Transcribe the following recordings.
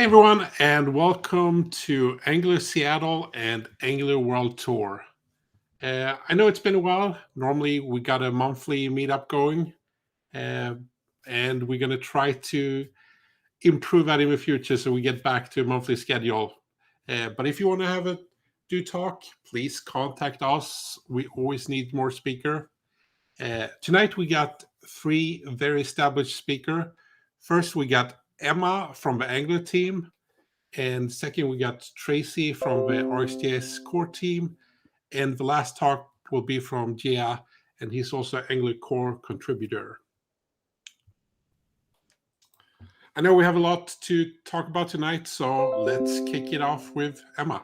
Hey everyone, and welcome to Angular Seattle and Angular World Tour. I know it's been a while. Normally we got a monthly meetup going, uh, and we're going to try to improve that in the future so we get back to a monthly schedule. But if you want to have a do talk, please contact us. We always need more speaker. Tonight we got three very established speaker. First we got Emma from the Angular team. And second, we got Tracy from the RxJS core team. And the last talk will be from Jia, and he's also an Angular core contributor. I know we have a lot to talk about tonight, so let's kick it off with Emma.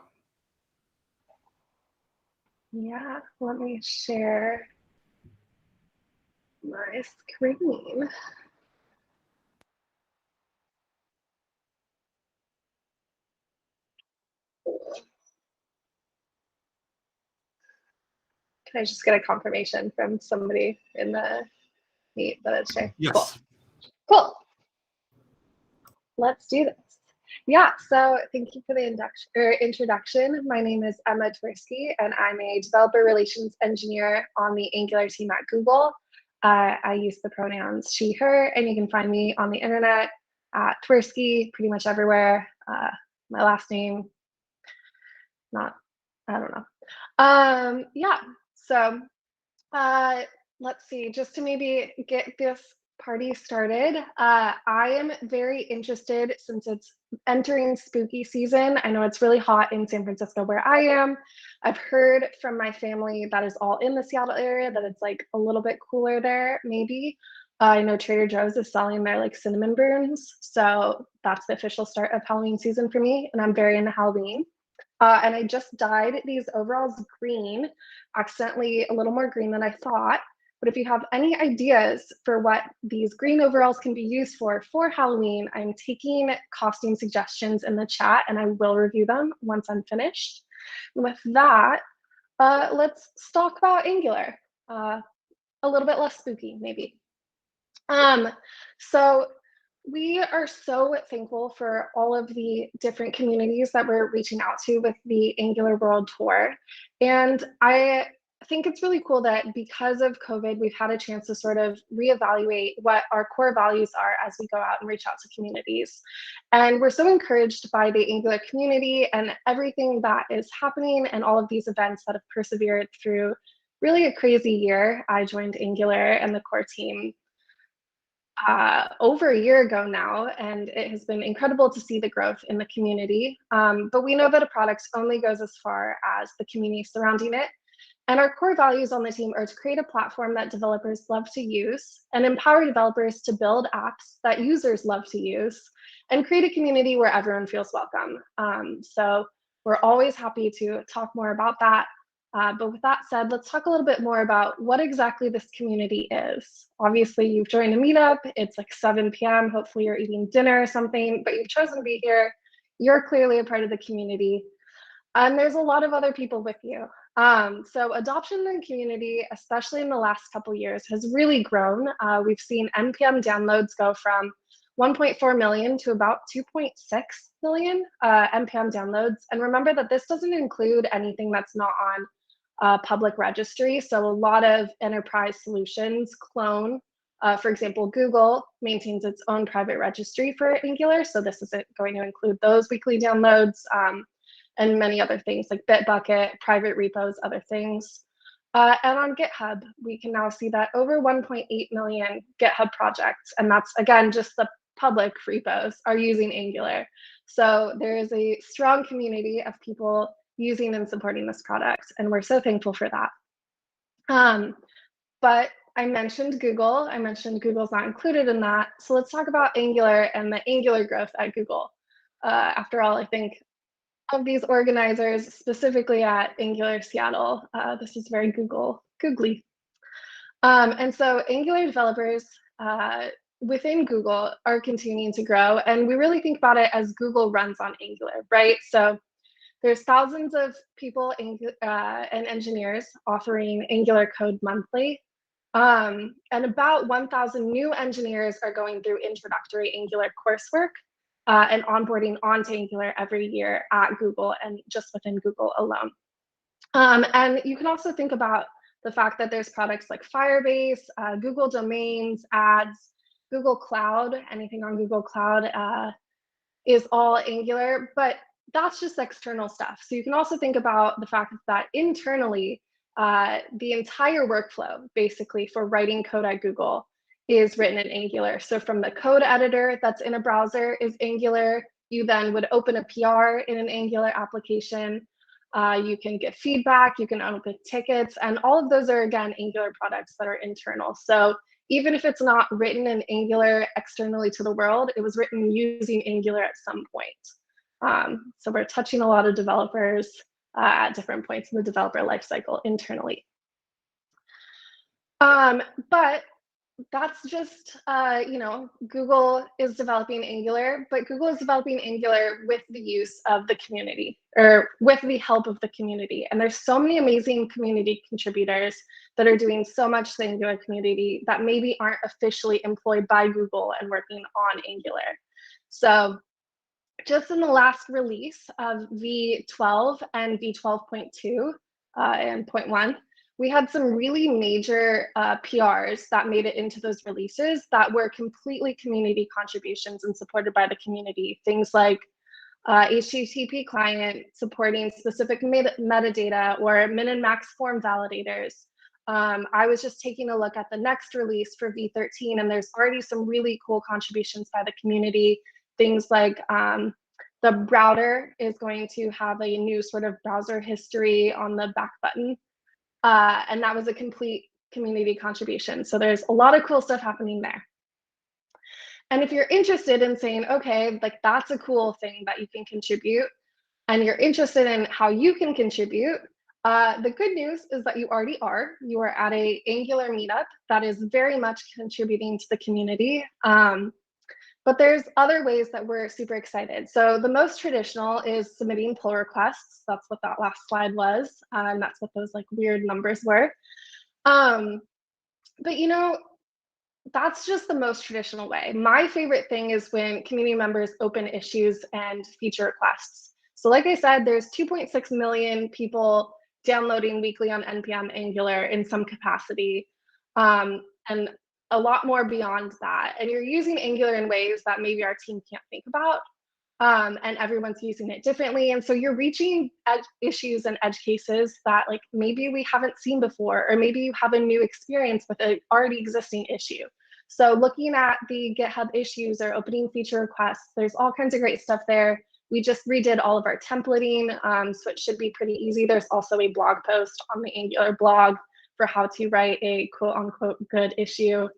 Yeah, let me share my screen. Can I just get a confirmation from somebody in the meet that it's shared? Yes. Cool. Let's do this. Yeah, so thank you for the introduction. My name is Emma Twersky, and I'm a developer relations engineer on the Angular team at Google. I use the pronouns she, her, and you can find me on the internet at Twersky pretty much everywhere. My last name, I don't know. Yeah, so let's see, just to maybe get this party started, I am very interested since it's entering spooky season. I know it's really hot in San Francisco where I am. I've heard from my family that is all in the Seattle area that it's like a little bit cooler there, maybe. I know Trader Joe's is selling their like cinnamon burns. So that's the official start of Halloween season for me. And I'm very into Halloween. And I just dyed these overalls green, accidentally a little more green than I thought. But if you have any ideas for what these green overalls can be used for Halloween, I'm taking costume suggestions in the chat and I will review them once I'm finished. And with that, let's talk about Angular. A little bit less spooky, maybe. So we are so thankful for all of the different communities that we're reaching out to with the Angular World Tour. And I think it's really cool that because of COVID, we've had a chance to sort of reevaluate what our core values are as we go out and reach out to communities. And we're so encouraged by the Angular community and everything that is happening and all of these events that have persevered through really a crazy year. I joined Angular and the core team over a year ago now, and it has been incredible to see the growth in the community. But we know that a product only goes as far as the community surrounding it. And our core values on the team are to create a platform that developers love to use and empower developers to build apps that users love to use and create a community where everyone feels welcome. So we're always happy to talk more about that. But with that said, let's talk a little bit more about what exactly this community is. Obviously, you've joined a meetup. It's like 7 p.m. Hopefully you're eating dinner or something, but you've chosen to be here. You're clearly a part of the community. And there's a lot of other people with you. So adoption in the community, especially in the last couple of years, has really grown. We've seen NPM downloads go from 1.4 million to about 2.6 million NPM downloads. And remember that this doesn't include anything that's not on public registry. So a lot of enterprise solutions clone. For example, Google maintains its own private registry for Angular. So this isn't going to include those weekly downloads. And many other things like Bitbucket, private repos, other things. And on GitHub, we can now see that over 1.8 million GitHub projects, and that's, again, just the public repos, are using Angular. So there is a strong community of people using and supporting this product, and we're so thankful for that. But I mentioned Google. I mentioned Google's not included in that. So let's talk about Angular and the Angular growth at Google. After all, I think of these organizers, specifically at Angular Seattle, this is very googly. And so Angular developers within Google are continuing to grow, and we really think about it as Google runs on Angular, right? So there's thousands of people and engineers offering Angular code monthly, and about 1,000 new engineers are going through introductory Angular coursework. and onboarding onto Angular every year at Google and just within Google alone. And you can also think about the fact that there's products like Firebase, Google Domains, Ads, Google Cloud, anything on Google Cloud is all Angular, but that's just external stuff. So you can also think about the fact that internally, the entire workflow, basically, for writing code at Google is written in Angular. So from the code editor that's in a browser is Angular. You then would open a PR in an Angular application. You can get feedback, you can open tickets, and all of those are, again, Angular products that are internal. So even if it's not written in Angular externally to the world, it was written using Angular at some point. So we're touching a lot of developers at different points in the developer lifecycle internally. But that's just, Google is developing Angular, but Google is developing Angular with the use of the community, or with the help of the community. And there's so many amazing community contributors that are doing so much to the Angular community that maybe aren't officially employed by Google and working on Angular. So just in the last release of V12 and V12.2 and 0.1, we had some really major PRs that made it into those releases that were completely community contributions and supported by the community. Things like HTTP client supporting specific metadata or min and max form validators. I was just taking a look at the next release for V13, and there's already some really cool contributions by the community. Things like the router is going to have a new sort of browser history on the back button. And that was a complete community contribution. So there's a lot of cool stuff happening there. And if you're interested in saying, okay, like that's a cool thing that you can contribute, and you're interested in how you can contribute, the good news is that you already are. You are at a Angular meetup that is very much contributing to the community. But there's other ways that we're super excited. So the most traditional is submitting pull requests. That's what that last slide was. And that's what those like weird numbers were. But that's just the most traditional way. My favorite thing is when community members open issues and feature requests. So like I said, there's 2.6 million people downloading weekly on NPM Angular in some capacity. And a lot more beyond that. And you're using Angular in ways that maybe our team can't think about. And everyone's using it differently. And so you're reaching issues and edge cases that like maybe we haven't seen before, or maybe you have a new experience with an already existing issue. So looking at the GitHub issues or opening feature requests, there's all kinds of great stuff there. We just redid all of our templating, so it should be pretty easy. There's also a blog post on the Angular blog for how to write a quote unquote good issue.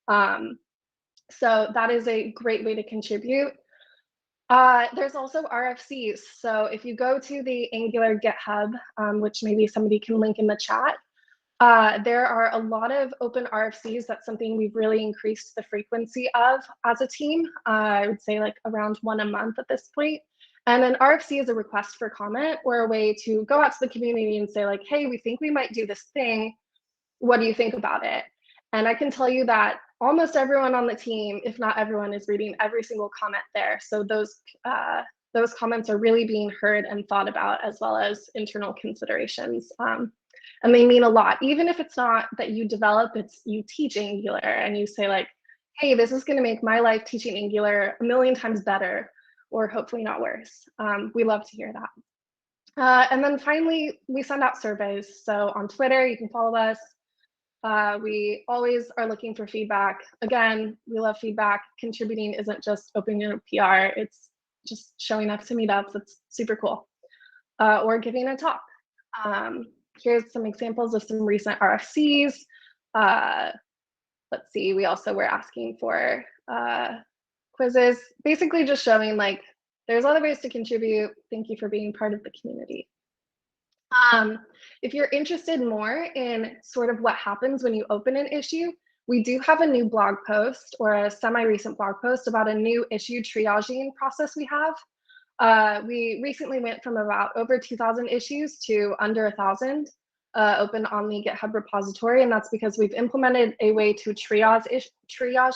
So that is a great way to contribute. There's also RFCs. So if you go to the Angular GitHub, which maybe somebody can link in the chat, there are a lot of open RFCs. That's something we've really increased the frequency of as a team. I would say like around 1 a month at this point. And an RFC is a request for comment, or a way to go out to the community and say like, hey, we think we might do this thing. What do you think about it? And I can tell you that almost everyone on the team, if not everyone, is reading every single comment there. So those comments are really being heard and thought about, as well as internal considerations. And they mean a lot. Even if it's not that you develop, it's you teach Angular and you say like, hey, this is going to make my life teaching Angular 1,000,000 times better, or hopefully not worse. We love to hear that. And then finally, we send out surveys. So on Twitter, you can follow us. We always are looking for feedback. Again, we love feedback. Contributing isn't just opening a PR, it's just showing up to meetups. It's super cool. Or giving a talk. Here's some examples of some recent RFCs. Let's see, we also were asking for quizzes, basically just showing like, there's other ways to contribute. Thank you for being part of the community. If you're interested more in sort of what happens when you open an issue, we do have a new blog post, or a semi-recent blog post, about a new issue triaging process we have. We recently went from about over 2,000 issues to under 1,000 open on the GitHub repository, and that's because we've implemented a way to triage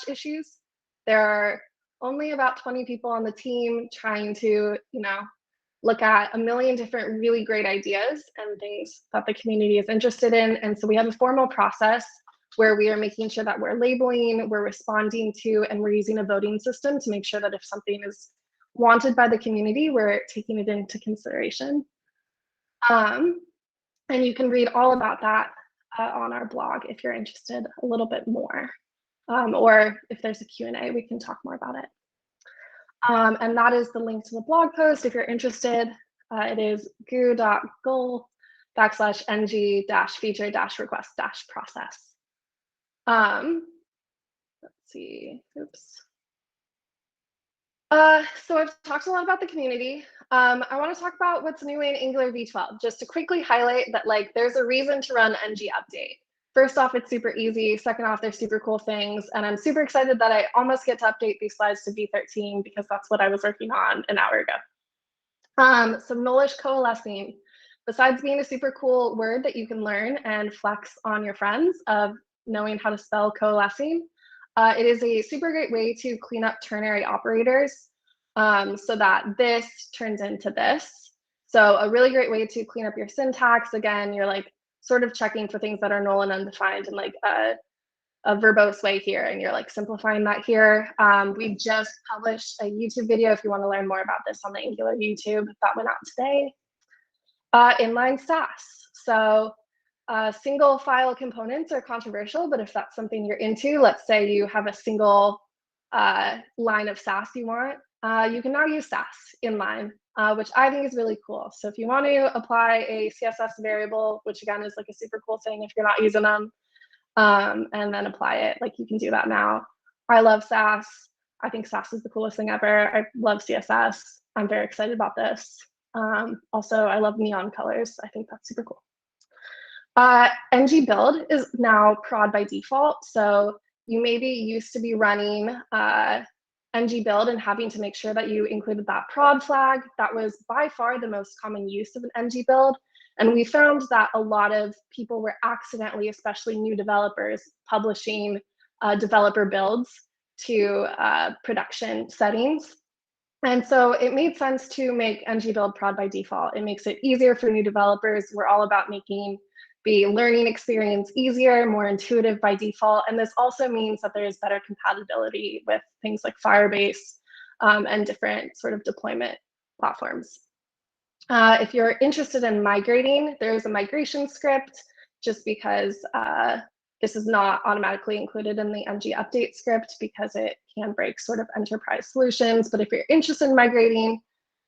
issues. There are only about 20 people on the team trying to, look at a million different really great ideas and things that the community is interested in. And so we have a formal process where we are making sure that we're labeling, we're responding to, and we're using a voting system to make sure that if something is wanted by the community, we're taking it into consideration. And you can read all about that on our blog if you're interested a little bit more. Or if there's a Q&A, we can talk more about it. And that is the link to the blog post if you're interested. It is goo.goal/ng-feature-request-process. Let's see, oops. So I've talked a lot about the community. I want to talk about what's new in Angular V12, just to quickly highlight that there's a reason to run ng update. First off, it's super easy. Second off, there's super cool things. And I'm super excited that I almost get to update these slides to V13 because that's what I was working on an hour ago. So nullish coalescing, besides being a super cool word that you can learn and flex on your friends of knowing how to spell coalescing, it is a super great way to clean up ternary operators so that this turns into this. So a really great way to clean up your syntax. Again, you're sort of checking for things that are null and undefined in a verbose way here, and you're simplifying that here. We just published a YouTube video if you want to learn more about this on the Angular YouTube that went out today. Inline Sass. So single file components are controversial, but if that's something you're into, let's say you have a single line of Sass you want, you can now use Sass inline, which I think is really cool. So if you want to apply a CSS variable, which again is a super cool thing if you're not using them, and then apply it, you can do that now. I love Sass. I think Sass is the coolest thing ever. I love CSS. I'm very excited about this. Also, I love neon colors. I think that's super cool. ng build is now prod by default. So you maybe used to be running ng build and having to make sure that you included that prod flag. That was by far the most common use of an ng build. And we found that a lot of people were accidentally, especially new developers, publishing developer builds to production settings. And so it made sense to make ng build prod by default. It makes it easier for new developers. We're all about making the learning experience easier, more intuitive by default. And this also means that there's better compatibility with things like Firebase and different sort of deployment platforms. If you're interested in migrating, there's a migration script, just because this is not automatically included in the ng update script because it can break sort of enterprise solutions. But if you're interested in migrating,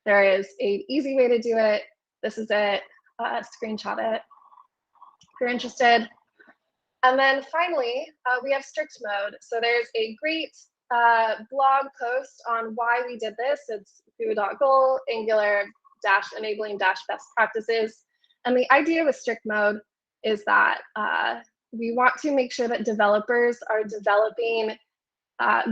there is an easy way to do it. This is it. Screenshot it if you're interested. And then finally, we have strict mode. So there's a great blog post on why we did this. It's goo.goal, Angular-enabling-best practices. And the idea with strict mode is that we want to make sure that developers are developing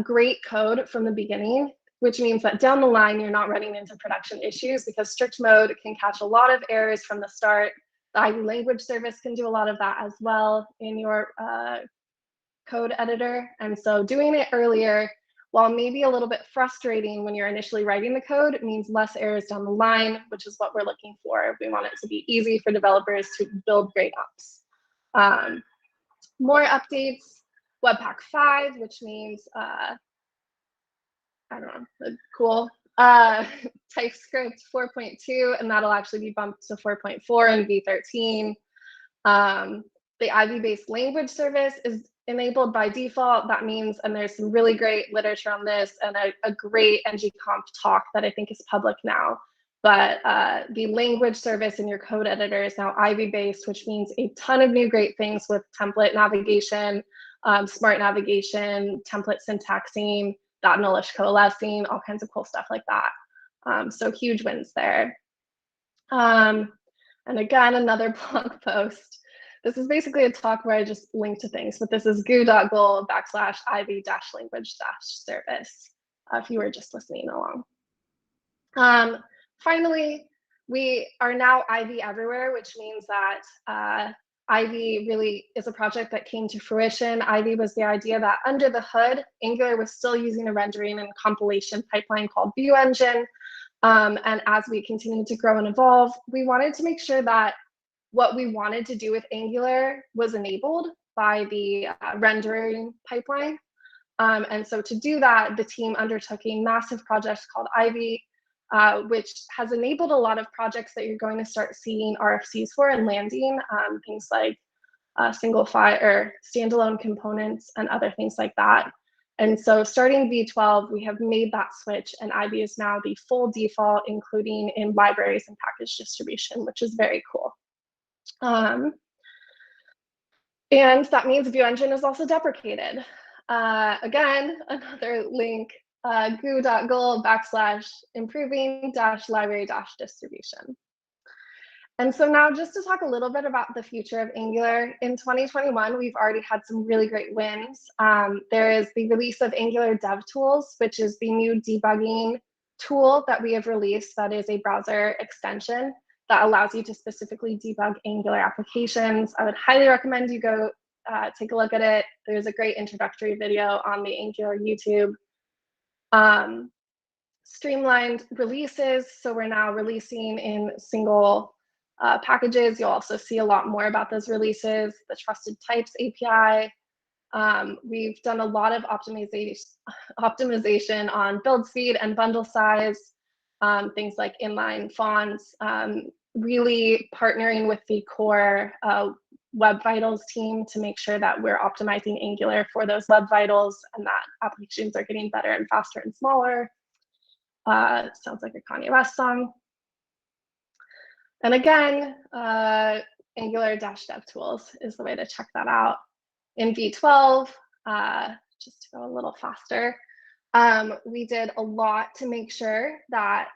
great code from the beginning, which means that down the line, you're not running into production issues, because strict mode can catch a lot of errors from the start. The IB language service can do a lot of that as well in your code editor. And so doing it earlier, while maybe a little bit frustrating when you're initially writing the code, it means less errors down the line, which is what we're looking for. We want it to be easy for developers to build great apps. More updates, Webpack 5, which means, I don't know, cool. TypeScript 4.2, and that'll actually be bumped to 4.4 in V13. The Ivy-based language service is enabled by default. That means, and there's some really great literature on this and a great ngconf talk that I think is public now, but the language service in your code editor is now Ivy-based, which means a ton of new great things with template navigation, smart navigation, template syntaxing, .nullish coalescing, all kinds of cool stuff like that. So huge wins there. And again, another blog post. This is basically a talk where I just link to things, but this is goo.goal/ivy-language-service, if you were just listening along. Finally, we are now Ivy everywhere, which means that Ivy really is a project that came to fruition. Ivy was the idea that under the hood, Angular was still using a rendering and compilation pipeline called View Engine. And as we continued to grow and evolve, we wanted to make sure that what we wanted to do with Angular was enabled by the rendering pipeline. And so to do that, the team undertook a massive project called Ivy, which has enabled a lot of projects that you're going to start seeing RFCs for and landing, things like single file or standalone components and other things like that. And so starting V12, we have made that switch, and Ivy is now the full default, including in libraries and package distribution, which is very cool. And that means View Engine is also deprecated. Again, another link, goo.gl/improving-library-distribution. And so now just to talk a little bit about the future of Angular, in 2021, we've already had some really great wins. There is the release of Angular Dev Tools, which is the new debugging tool that we have released that is a browser extension that allows you to specifically debug Angular applications. I would highly recommend you go take a look at it. There's a great introductory video on the Angular YouTube. Streamlined releases, so we're now releasing in single packages. You'll also see a lot more about those releases. The Trusted Types API. We've done a lot of optimization on build speed and bundle size, things like inline fonts, really partnering with the core Web Vitals team to make sure that we're optimizing Angular for those Web Vitals and that applications are getting better and faster and smaller. Sounds like a Kanye West song. And again, Angular-Dev Tools is the way to check that out. In V12, just to go a little faster, we did a lot to make sure that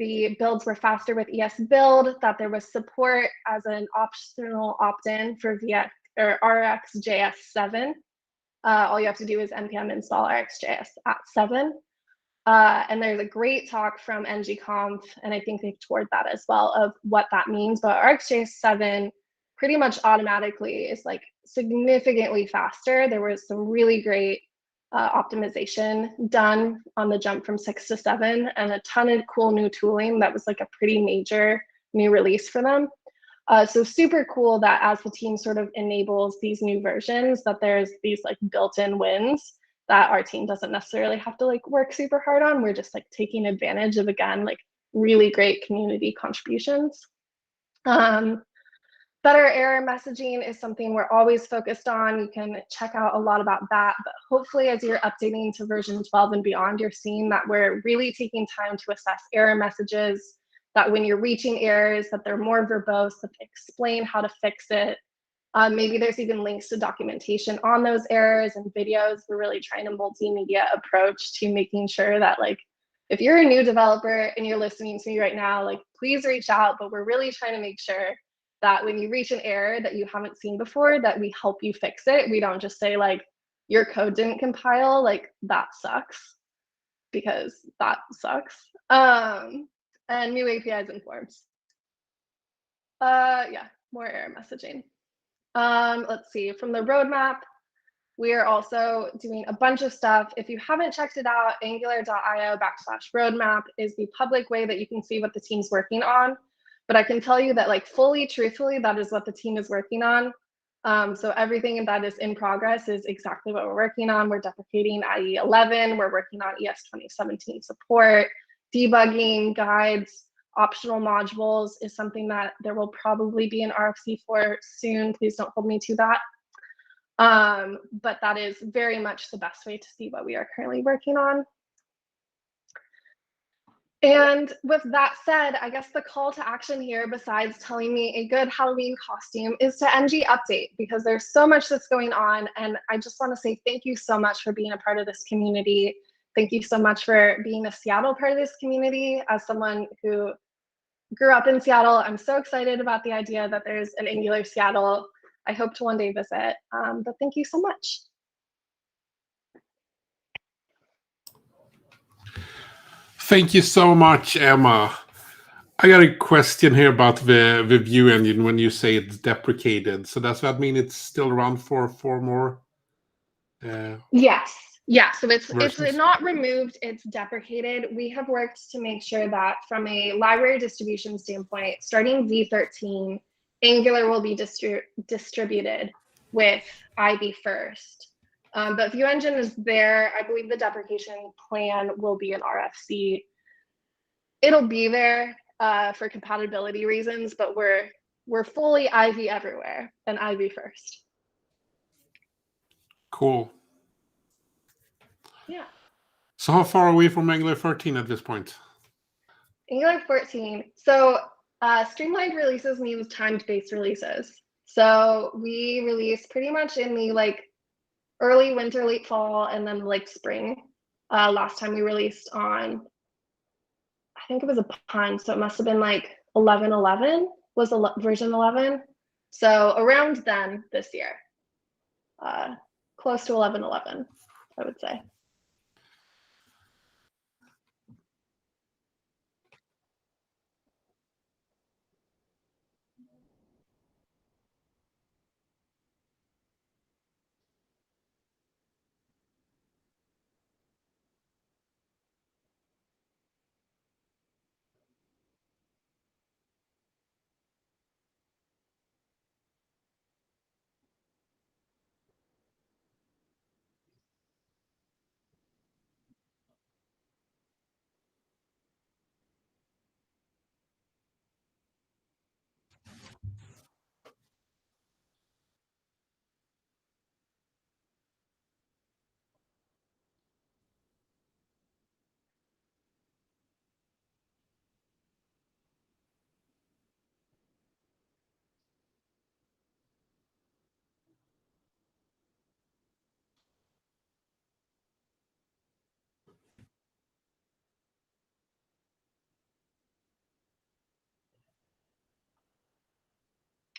the builds were faster with ES Build, that there was support as an optional opt-in for RxJS 7. All you have to do is npm install RxJS at 7. And there's a great talk from ngconf, and I think they've toured that as well, of what that means. But RxJS 7 pretty much automatically is like significantly faster. There was some really great optimization done on the jump from 6 to 7, and a ton of cool new tooling that was like a pretty major new release for them. So super cool that as the team sort of enables these new versions, that there's these like built-in wins that our team doesn't necessarily have to like work super hard on. We're just like taking advantage of, again, like really great community contributions. Better error messaging is something we're always focused on. You can check out a lot about that, but hopefully as you're updating to version 12 and beyond, you're seeing that we're really taking time to assess error messages, that when you're reaching errors, that they're more verbose, that they explain how to fix it. Maybe there's even links to documentation on those errors and videos. We're really trying a multimedia approach to making sure that, like, if you're a new developer and you're listening to me right now, like, please reach out, but we're really trying to make sure that when you reach an error that you haven't seen before, that we help you fix it. We don't just say like, your code didn't compile, like that sucks, because that sucks. And new APIs and forms. Yeah, more error messaging. Let's see, from the roadmap, we are also doing a bunch of stuff. If you haven't checked it out, angular.io/roadmap is the public way that you can see what the team's working on. But I can tell you that, like, fully, truthfully, that is what the team is working on. So everything that is in progress is exactly what we're working on. We're deprecating IE 11. We're working on ES 2017 support, debugging, guides, optional modules is something that there will probably be an RFC for soon. Please don't hold me to that. But that is very much the best way to see what we are currently working on. And with that said, I guess the call to action here, besides telling me a good Halloween costume, is to NG update, because there's so much that's going on. And I just want to say thank you so much for being a part of this community. Thank you so much for being a Seattle part of this community. As someone who grew up in Seattle, I'm so excited about the idea that there's an Angular Seattle. I hope to one day visit, but thank you so much. Thank you so much, Emma. I got a question here about the view engine when you say it's deprecated. So does that mean it's still around for 4 more? Yes. Yeah. So it's versions? not removed, it's deprecated. We have worked to make sure that from a library distribution standpoint, starting V13, Angular will be distributed with IB first. But View Engine is there. I believe the deprecation plan will be an RFC. It'll be there for compatibility reasons, but we're fully IB everywhere and IB first. Cool. Yeah. So how far are we from Angular 13 at this point? Angular 14. So streamlined releases means timed-based releases. So we release pretty much in the like early winter, late fall, and then like spring. Last time we released on, I think it was a pun, so it must have been like 11.11 was version 11. So around then this year, close to 11.11, I would say.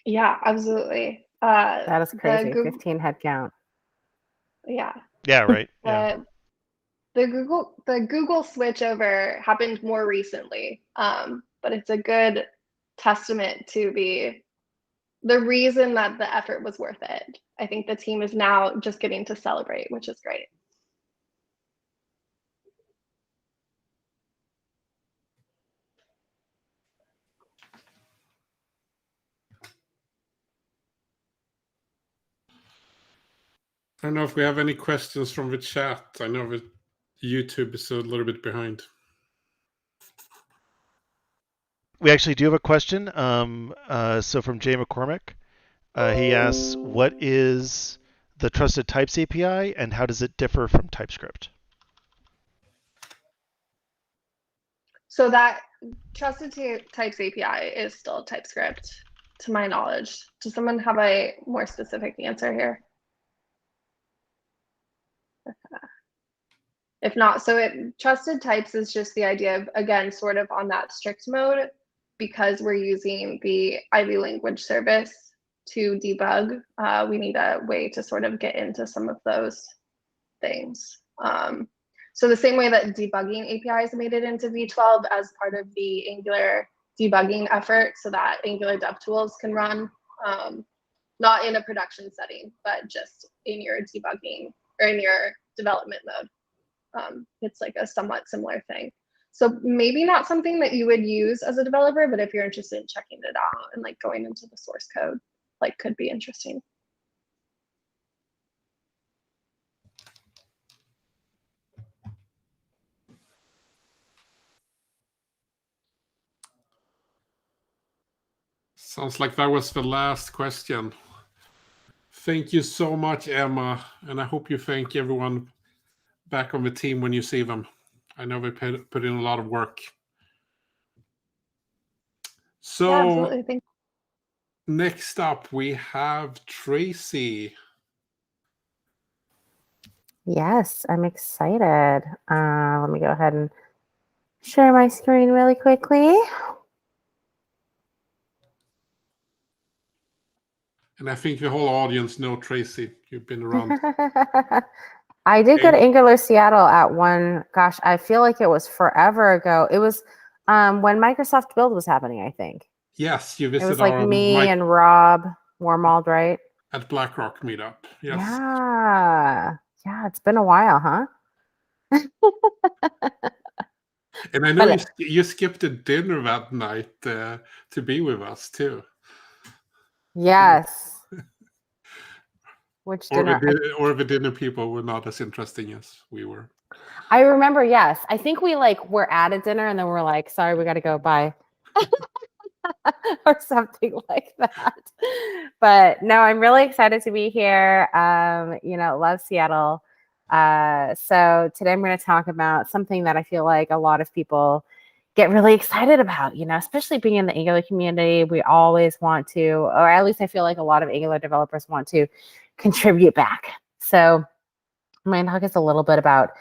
Yeah, absolutely. That is crazy. Google, 15 head count. yeah. Yeah, right. Yeah. The Google switchover happened more recently, but it's a good testament to the reason that the effort was worth it. I think the team is now just getting to celebrate, which is great. I don't know if we have any questions from the chat. I know that YouTube is a little bit behind. We actually do have a question. So from Jay McCormick, he asks, "What is the Trusted Types API, and how does it differ from TypeScript?" So that Trusted Types API is still TypeScript, to my knowledge. Does someone have a more specific answer here? If not, so trusted types is just the idea of, again, sort of on that strict mode, because we're using the Ivy language service to debug. We need a way to sort of get into some of those things. So the same way that debugging APIs made it into V12 as part of the Angular debugging effort, so that Angular DevTools can run, not in a production setting, but just in your debugging or in your development mode. It's like a somewhat similar thing. So maybe not something that you would use as a developer, but if you're interested in checking it out and like going into the source code, like could be interesting. Sounds like that was the last question. Thank you so much, Emma, and I hope you thank everyone back on the team when you see them. I know they put in a lot of work. So yeah, absolutely. Thank you. Next up, we have Tracy. Yes, I'm excited. Let me go ahead and share my screen really quickly. And I think the whole audience know Tracy. You've been around. I did go to Angular Seattle at one, gosh, I feel like it was forever ago. It was When Microsoft Build was happening, I think. Yes, you It was visited like our me and Rob Warmald, right? at BlackRock meetup. Yes. Yeah. Yeah, it's been a while, huh? And I know But you skipped a dinner that night to be with us too. yes. Which Or dinner? the dinner people were not as interesting as we were. I remember, yes. I think we like were at a dinner and then we're like, sorry, we got to go, bye. Or something like that. But no, I'm really excited to be here. Love Seattle. So today I'm going to talk about something that I feel like a lot of people get really excited about, especially being in the Angular community. We always want to, or at least I feel like a lot of Angular developers want to contribute back. So my talk is a little bit about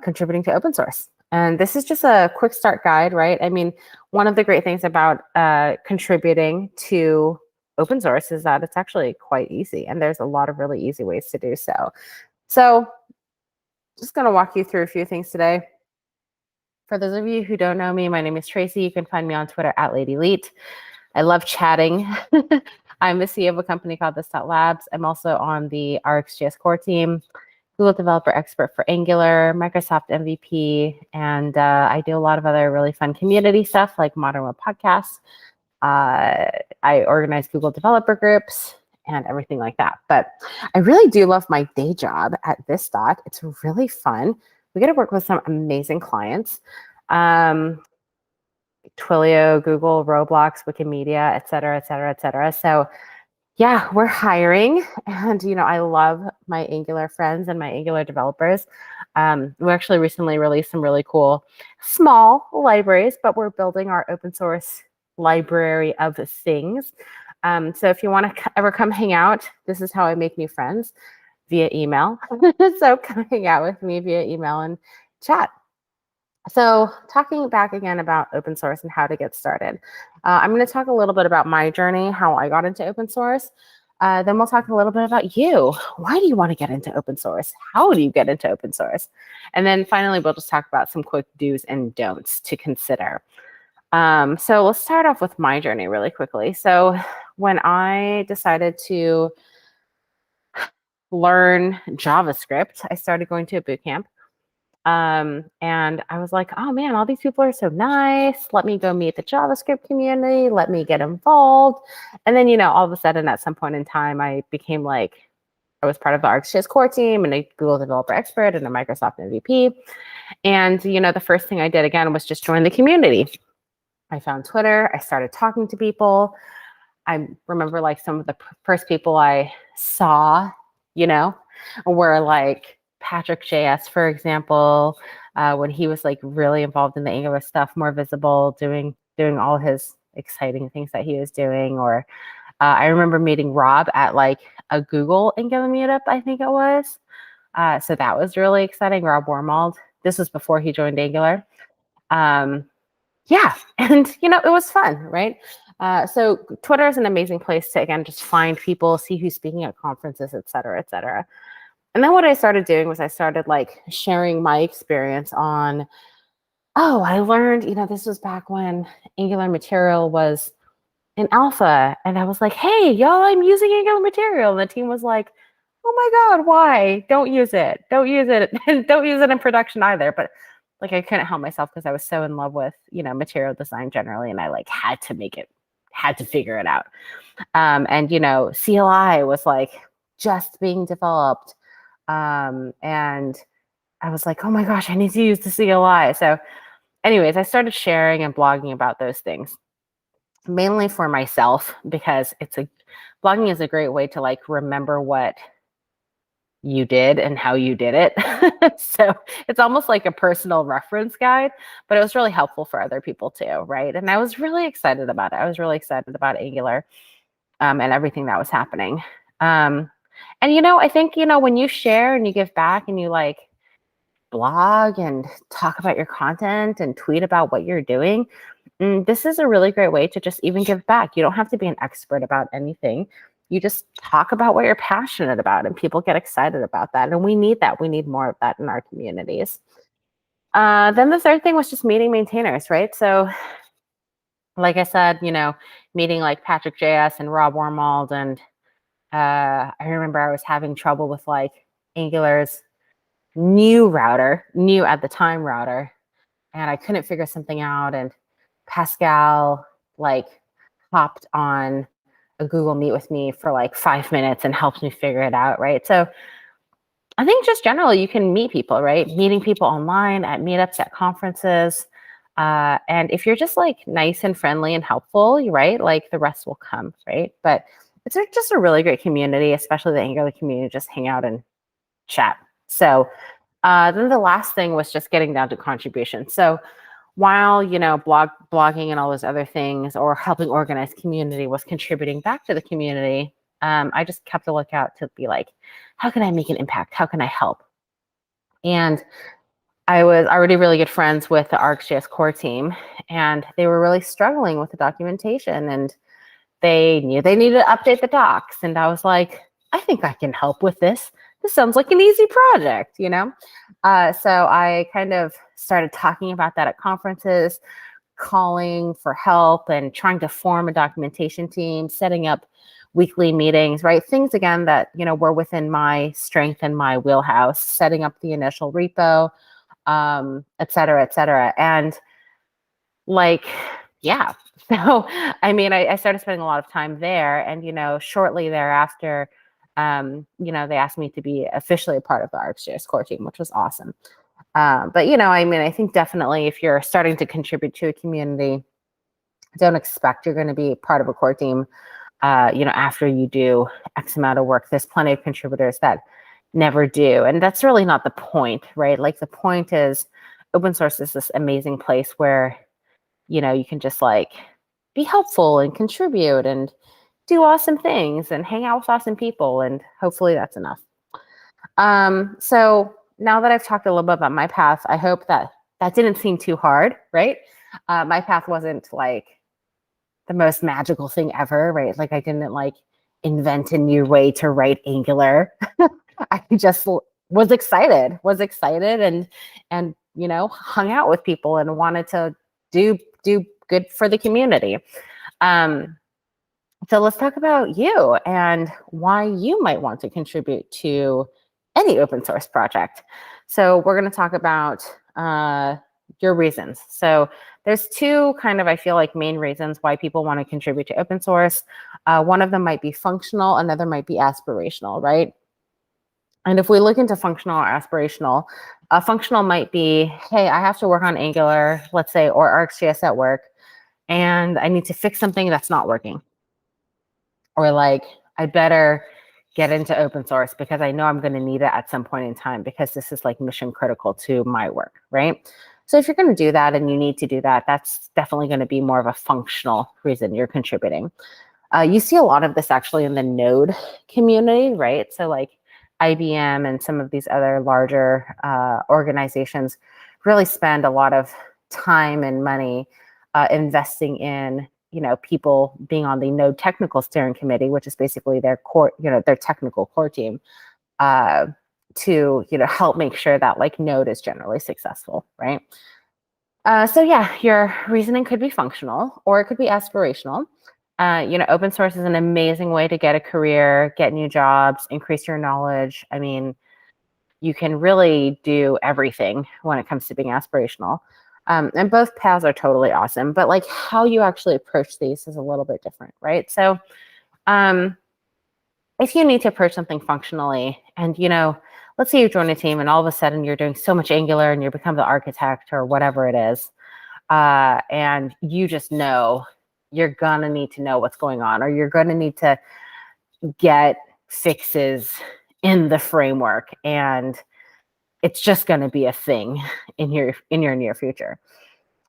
contributing to open source. And this is just a quick start guide, right? I mean, one of the great things about contributing to open source is that it's actually quite easy. And there's a lot of really easy ways to do so. So just going to walk you through a few things today. For those of you who don't know me, my name is Tracy. You can find me on Twitter at LadyLeet. I love chatting. I'm the CEO of a company called This.Labs. I'm also on the RxJS core team, Google Developer Expert for Angular, Microsoft MVP, and I do a lot of other really fun community stuff like Modern Web Podcasts. I organize Google developer groups and everything like that. But I really do love my day job at This. It's really fun. We get to work with some amazing clients. Twilio, Google, Roblox, Wikimedia, et cetera, et cetera, et cetera. So yeah, we're hiring, and I love my Angular friends and my Angular developers. We actually recently released some really cool small libraries, but we're building our open source library of things. So if you want to ever come hang out, this is how I make new friends, via email. So come hang out with me via email and chat. So talking back again about open source and how to get started. I'm going to talk a little bit about my journey, how I got into open source. Then we'll talk a little bit about you. Why do you want to get into open source? How do you get into open source? And then finally, we'll just talk about some quick do's and don'ts to consider. So let's start off with my journey really quickly. So when I decided to learn JavaScript, I started going to a boot camp. And I was like, oh man, all these people are so nice. Let me go meet the JavaScript community. Let me get involved. And then, all of a sudden at some point in time, I became like, I was part of the RxJS core team and a Google Developer Expert and a Microsoft MVP. And, the first thing I did again was just join the community. I found Twitter. I started talking to people. I remember like some of the first people I saw, were like Patrick JS, for example, when he was like really involved in the Angular stuff, more visible, doing all his exciting things that he was doing. Or I remember meeting Rob at like a Google Angular meetup, I think it was. So that was really exciting. Rob Warmald. This was before he joined Angular. Yeah, and it was fun, right? So Twitter is an amazing place to, again, just find people, see who's speaking at conferences, et cetera, et cetera. And then what I started doing was I started like sharing my experience on, oh, I learned, this was back when Angular Material was in alpha. And I was like, hey, y'all, I'm using Angular Material. And the team was like, oh my God, why? Don't use it. Don't use it. And don't use it in production either. But like, I couldn't help myself because I was so in love with, material design generally. And I like had to figure it out. And, CLI was like just being developed. And I was like, oh my gosh, I need to use the CLI. So anyways, I started sharing and blogging about those things, mainly for myself, because blogging is a great way to like remember what you did and how you did it. So it's almost like a personal reference guide, but it was really helpful for other people too, right? And I was really excited about it. I was really excited about Angular and everything that was happening. And, I think, when you share and you give back and you like blog and talk about your content and tweet about what you're doing, this is a really great way to just even give back. You don't have to be an expert about anything. You just talk about what you're passionate about and people get excited about that. And we need that. We need more of that in our communities. Then the third thing was just meeting maintainers, right? So like I said, meeting like Patrick JS and Rob Wormald, and I remember I was having trouble with like Angular's new at the time router, and I couldn't figure something out, and Pascal like hopped on a Google Meet with me for like 5 minutes and helped me figure it out, right? So I think just generally you can meet people, right? Meeting people online at meetups, at conferences. And if you're just like nice and friendly and helpful, right? Like the rest will come, right? But it's just a really great community, especially the Angular community, just hang out and chat. So then the last thing was just getting down to contribution. So while, blogging and all those other things or helping organize community was contributing back to the community, I just kept a lookout to be like, how can I make an impact? How can I help? And I was already really good friends with the RxJS core team, and they were really struggling with the documentation, and they knew they needed to update the docs. And I was like, I think I can help with this. This sounds like an easy project, So I kind of started talking about that at conferences, calling for help and trying to form a documentation team, setting up weekly meetings, right? Things, again, that, were within my strength and my wheelhouse, setting up the initial repo, et cetera, et cetera. And like, yeah. So, I started spending a lot of time there, and, shortly thereafter, they asked me to be officially a part of the RxJS core team, which was awesome. But, I think definitely if you're starting to contribute to a community, don't expect you're going to be part of a core team, after you do X amount of work. There's plenty of contributors that never do. And that's really not the point, right? Like the point is open source is this amazing place where, you can just like be helpful and contribute and do awesome things and hang out with awesome people. And hopefully that's enough. So now that I've talked a little bit about my path, I hope that didn't seem too hard, right? My path wasn't like the most magical thing ever, right? Like I didn't like invent a new way to write Angular. I just was excited and hung out with people and wanted to do good for the community. So let's talk about you and why you might want to contribute to any open source project. So we're going to talk about your reasons. So there's two kind of, I feel like, main reasons why people want to contribute to open source. One of them might be functional, another might be aspirational, right? And if we look into functional or aspirational, functional might be, hey, I have to work on Angular, let's say, or RxJS at work, and I need to fix something that's not working. Or like, I better get into open source because I know I'm going to need it at some point in time because this is like mission critical to my work, right? So if you're going to do that and you need to do that, that's definitely going to be more of a functional reason you're contributing. You see a lot of this actually in the Node community, right? So like IBM and some of these other larger organizations really spend a lot of time and money investing in people being on the Node technical steering committee, which is basically their core, their technical core team, to help make sure that like Node is generally successful, right? So yeah, your reasoning could be functional or it could be aspirational. Open source is an amazing way to get a career, get new jobs, increase your knowledge. I mean, you can really do everything when it comes to being aspirational. And both paths are totally awesome, but like how you actually approach these is a little bit different, right? So if you need to approach something functionally and, let's say you join a team and all of a sudden you're doing so much Angular and you become the architect or whatever it is, and you just know you're gonna need to know what's going on, or you're gonna need to get fixes in the framework, and it's just going to be a thing in your near future.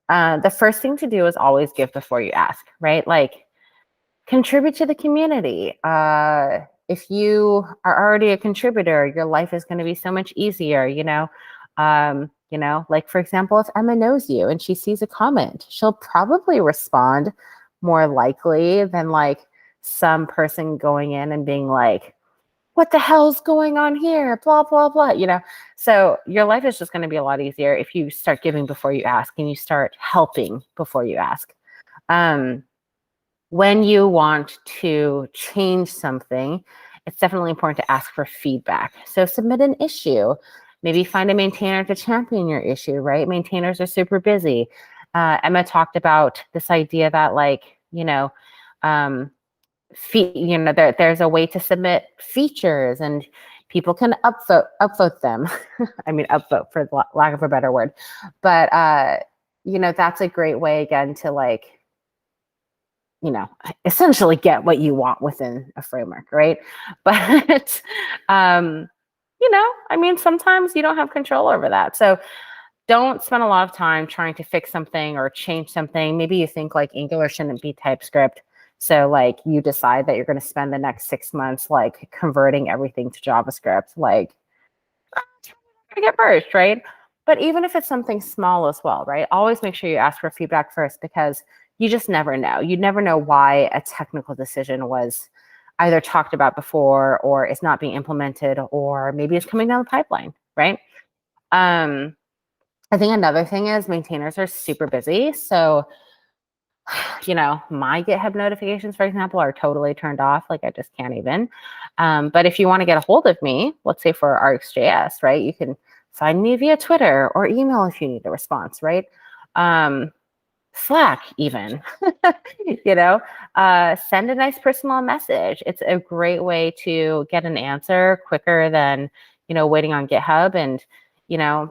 The first thing to do is always give before you ask, right? Like contribute to the community. If you are already a contributor, your life is going to be so much easier, like for example, if Emma knows you and she sees a comment, she'll probably respond more likely than like some person going in and being like, what the hell's going on here? Blah, blah, blah, So your life is just going to be a lot easier if you start giving before you ask and you start helping before you ask. When you want to change something, it's definitely important to ask for feedback. So submit an issue. Maybe find a maintainer to champion your issue, right? Maintainers are super busy. Emma talked about this idea that there's a way to submit features and people can upvote them. I mean, upvote for lack of a better word. But, that's a great way, again, to essentially get what you want within a framework, right? But, sometimes you don't have control over that. So don't spend a lot of time trying to fix something or change something. Maybe you think Angular shouldn't be TypeScript. So you decide that you're going to spend the next 6 months converting everything to JavaScript. It's going to get burst, right? But even if it's something small as well, right? Always make sure you ask for feedback first, because you just never know. You never know why a technical decision was either talked about before or is not being implemented, or maybe it's coming down the pipeline, right? I think another thing is maintainers are super busy. So, my GitHub notifications, for example, are totally turned off. I just can't even. But if you want to get a hold of me, let's say for RxJS, right, you can find me via Twitter or email if you need a response, right? Slack even, send a nice personal message. It's a great way to get an answer quicker than, waiting on GitHub. And,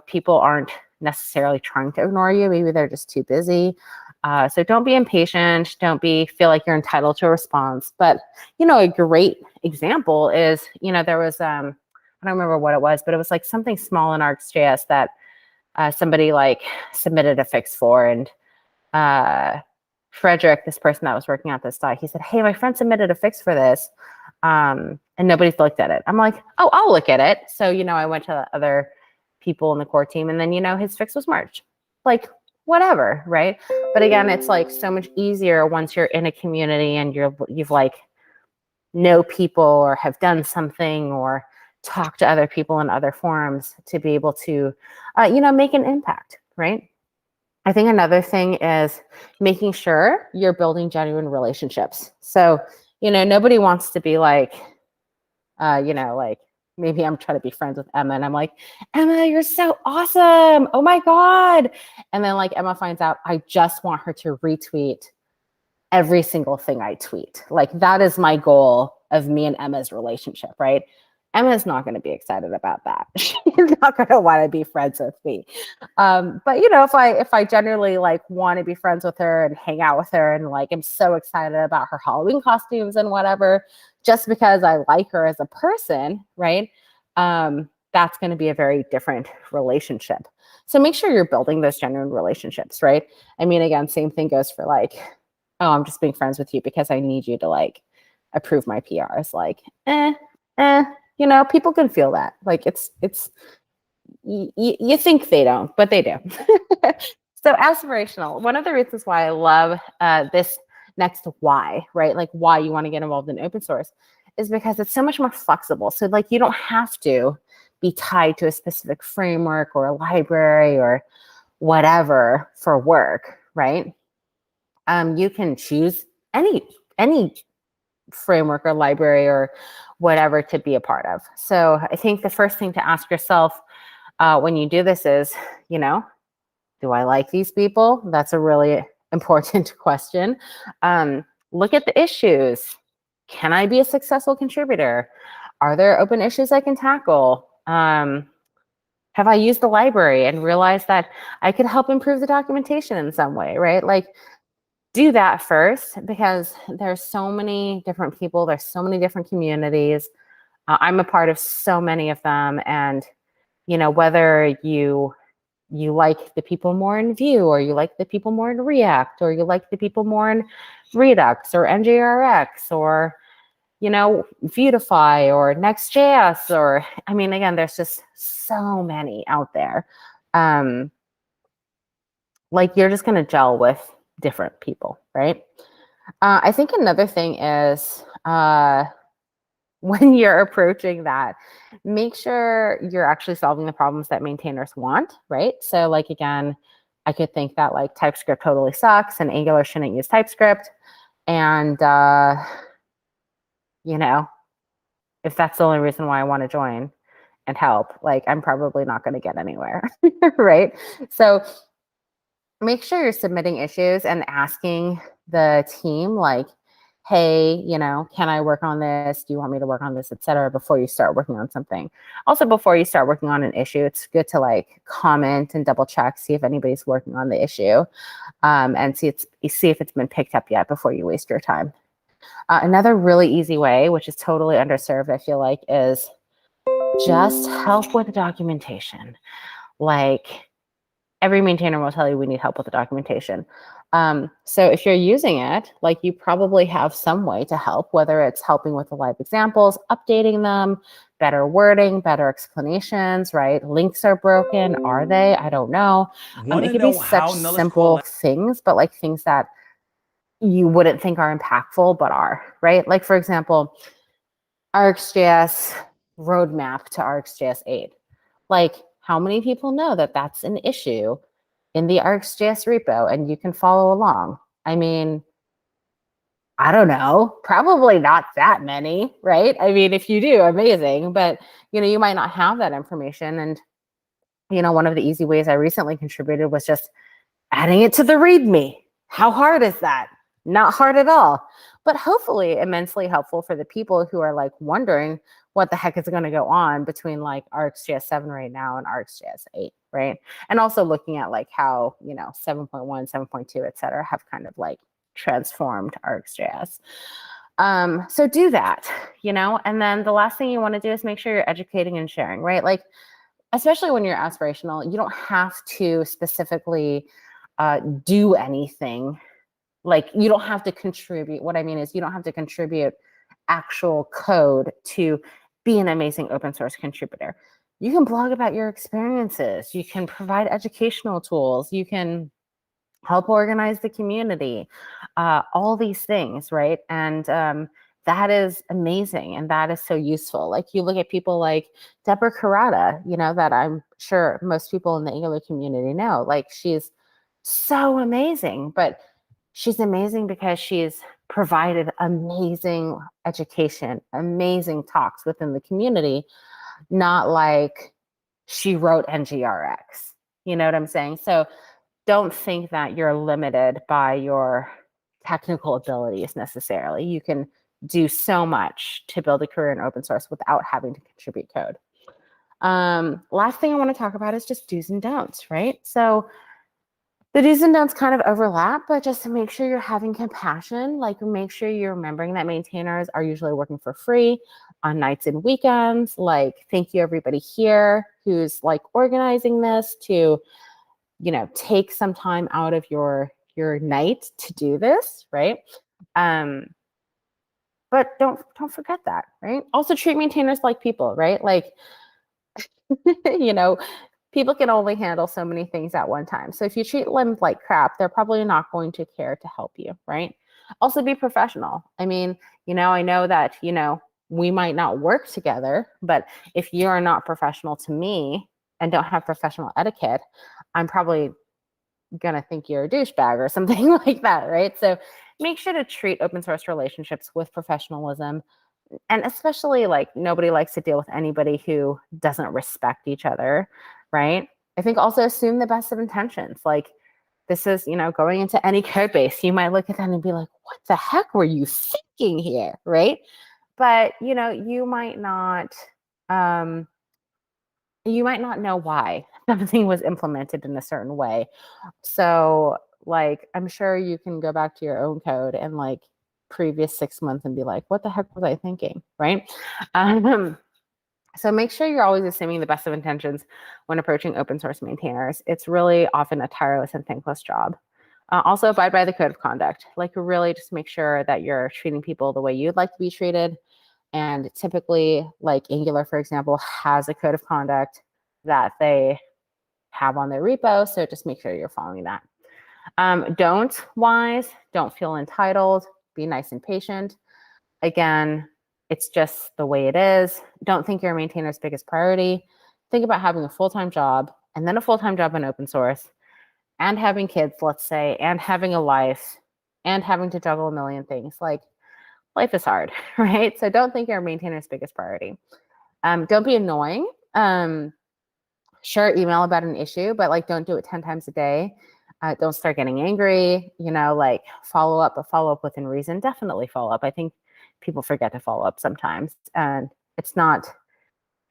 people aren't necessarily trying to ignore you. Maybe they're just too busy. So don't be impatient. Don't feel like you're entitled to a response. But, a great example is, there was, I don't remember what it was, but it was something small in RxJS that somebody submitted a fix for. And Frederick, this person that was working at this site, he said, hey, my friend submitted a fix for this. And nobody's looked at it. I'm like, oh, I'll look at it. So, I went to the other people in the core team, and then, his fix was merged. Whatever, right? But again, it's so much easier once you're in a community and you've know people or have done something or talk to other people in other forums to be able to, make an impact, right? I think another thing is making sure you're building genuine relationships. So, nobody wants to be maybe I'm trying to be friends with Emma and I'm like, Emma, you're so awesome. Oh my God. And then Emma finds out I just want her to retweet every single thing I tweet. That is my goal of me and Emma's relationship, right? Emma's not going to be excited about that. She's not going to want to be friends with me. But if I generally want to be friends with her and hang out with her and I'm so excited about her Halloween costumes and whatever, just because I like her as a person, right? That's going to be a very different relationship. So make sure you're building those genuine relationships, right? I mean, again, same thing goes for oh, I'm just being friends with you because I need you to approve my PRs. People can feel that. You think they don't, but they do. So aspirational. One of the reasons why I love this next why, right? Why you want to get involved in open source is because it's so much more flexible. So you don't have to be tied to a specific framework or a library or whatever for work, right? You can choose any framework or library or whatever to be a part of. So I think the first thing to ask yourself when you do this is, do I like these people? That's a really important question. Look at the issues. Can I be a successful contributor? Are there open issues I can tackle? Have I used the library and realized that I could help improve the documentation in some way, right? Do that first, because there's so many different people. There's so many different communities. I'm a part of so many of them. And, whether you like the people more in Vue, or you like the people more in React, or you like the people more in Redux or NJRX, or, Vuetify or Next.js, or, again, there's just so many out there. You're just going to gel with different people, right? I think another thing is when you're approaching that, make sure you're actually solving the problems that maintainers want, right? So like, again, I could think that like TypeScript totally sucks and Angular shouldn't use TypeScript. And, you know, if that's the only reason why I want to join and help, like, I'm probably not going to get anywhere, right? So make sure you're submitting issues and asking the team, like, hey, you know, can I work on this? Do you want me to work on this, et cetera, before you start working on something. Also, before you start working on an issue, it's good to like comment and double check, see if anybody's working on the issue, and see if it's been picked up yet before you waste your time. Another really easy way, which is totally underserved, I feel like, is just help with documentation. Like, every maintainer will tell you we need help with the documentation. So if you're using it, like, you probably have some way to help, whether it's helping with the live examples, updating them, better wording, better explanations, right? Links are broken. Are they? I don't know. It could be such simple things, but like things that you wouldn't think are impactful, but are, right? Like, for example, RxJS roadmap to RxJS 8. Like, how many people know that that's an issue in the RxJS repo and you can follow along? I mean, I don't know, probably not that many, right? I mean, if you do, amazing, but you know, you might not have that information. And you know, one of the easy ways I recently contributed was just adding it to the README. How hard is that? Not hard at all, but hopefully immensely helpful for the people who are like wondering what the heck is going to go on between like RxJS 7 right now and RxJS 8, right? And also looking at like how, you know, 7.1, 7.2, et cetera, have kind of like transformed RxJS. So do that, you know, and then the last thing you want to do is make sure you're educating and sharing, right? Like, especially when you're aspirational, you don't have to specifically do anything. Like, you don't have to contribute. What I mean is you don't have to contribute actual code to be an amazing open source contributor. You can blog about your experiences. You can provide educational tools. You can help organize the community, all these things, right? And that is amazing. And that is so useful. Like, you look at people like Deborah Kurata, you know, that I'm sure most people in the Angular community know. Like, she's so amazing, but she's amazing because she's provided amazing education, amazing talks within the community, not like she wrote NGRX. You know what I'm saying? So don't think that you're limited by your technical abilities necessarily. You can do so much to build a career in open source without having to contribute code. Last thing I want to talk about is just do's and don'ts, right? So the do's and don'ts kind of overlap, but just to make sure you're having compassion, like, make sure you're remembering that maintainers are usually working for free on nights and weekends. Like, thank you everybody here who's like organizing this to, you know, take some time out of your night to do this, right? But don't forget that, right? Also treat maintainers like people, right? Like, you know, people can only handle so many things at one time. So if you treat them like crap, they're probably not going to care to help you, right? Also be professional. I mean, you know, I know that, you know, we might not work together, but if you're not professional to me and don't have professional etiquette, I'm probably gonna think you're a douchebag or something like that, right? So make sure to treat open source relationships with professionalism. And especially, like, nobody likes to deal with anybody who doesn't respect each other, right? I think also assume the best of intentions. Like, this is, you know, going into any code base, you might look at that and be like, what the heck were you thinking here, right? But, you know, you might not know why something was implemented in a certain way. So, like, I'm sure you can go back to your own code and like previous 6 months and be like, what the heck was I thinking, right? So make sure you're always assuming the best of intentions when approaching open source maintainers. It's really often a tireless and thankless job. Also abide by the code of conduct. Like, really just make sure that you're treating people the way you'd like to be treated. And typically, like, Angular, for example, has a code of conduct that they have on their repo. So just make sure you're following that. Don't feel entitled. Be nice and patient. Again, It's just the way it is. Don't think you're a maintainer's biggest priority. Think about having a full-time job and then a full-time job in open source and having kids, let's say, and having a life and having to juggle a million things. Like, life is hard, right? So don't think you're a maintainer's biggest priority. Don't be annoying. Sure, email about an issue, but like, don't do it 10 times a day. Don't start getting angry, like follow up, but follow up within reason. Definitely follow up. I think people forget to follow up sometimes. And it's not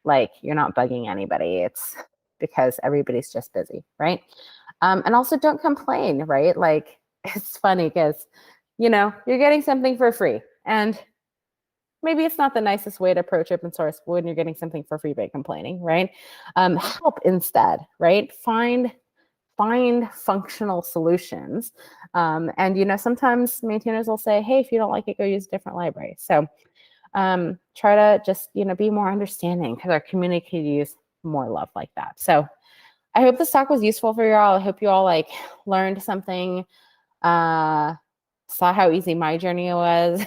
like you're not bugging anybody. It's because everybody's just busy, right? And also don't complain, right? Like, it's funny because, you're getting something for free. And maybe it's not the nicest way to approach open source when you're getting something for free by complaining, right? Help instead, right? Find functional solutions. And, sometimes maintainers will say, hey, if you don't like it, go use a different library. So try to just, be more understanding because our community could use more love like that. So I hope this talk was useful for you all. I hope you all learned something, saw how easy my journey was.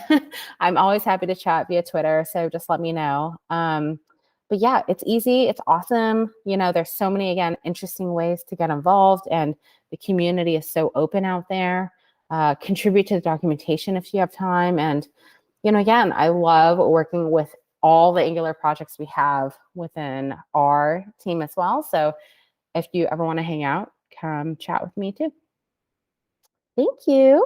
I'm always happy to chat via Twitter, so just let me know. But yeah, it's easy. It's awesome. There's so many, again, interesting ways to get involved, and the community is so open out there. Contribute to the documentation if you have time. And, again, I love working with all the Angular projects we have within our team as well. So if you ever want to hang out, come chat with me too. Thank you.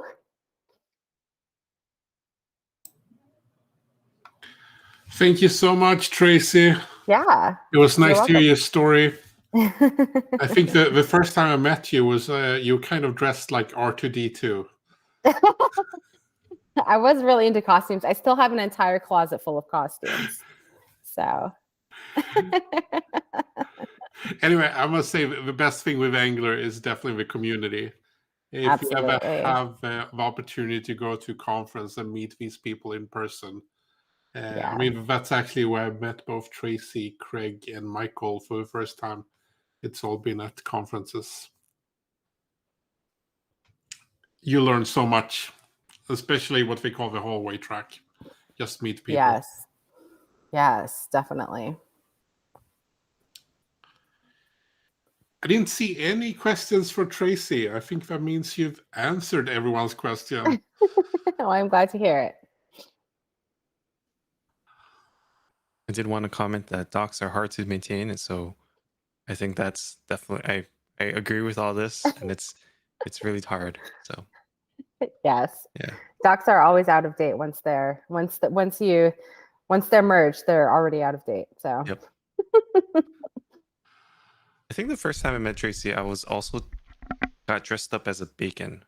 Thank you so much, Tracy. Yeah. It was nice You're to hear your story. welcome. I think the first time I met you was you kind of dressed like R2D2. I was really into costumes. I still have an entire closet full of costumes. So. Anyway, I must say the best thing with Angular is definitely the community. If Absolutely. you ever have the opportunity to go to a conference and meet these people in person, Yeah. I mean, that's actually where I met both Tracy, Craig, and Michael for the first time. It's all been at conferences. You learn so much, especially what they call the hallway track. Just meet people. Yes. Yes, definitely. I didn't see any questions for Tracy. I think that means you've answered everyone's question. Well, I'm glad to hear it. I did want to comment that docs are hard to maintain, and so I think that's definitely I agree with all this, and it's really hard. So Yes. yeah. Docs are always out of date once they're merged, they're already out of date. So. Yep. I think the first time I met Tracy, I was also got dressed up as a bacon.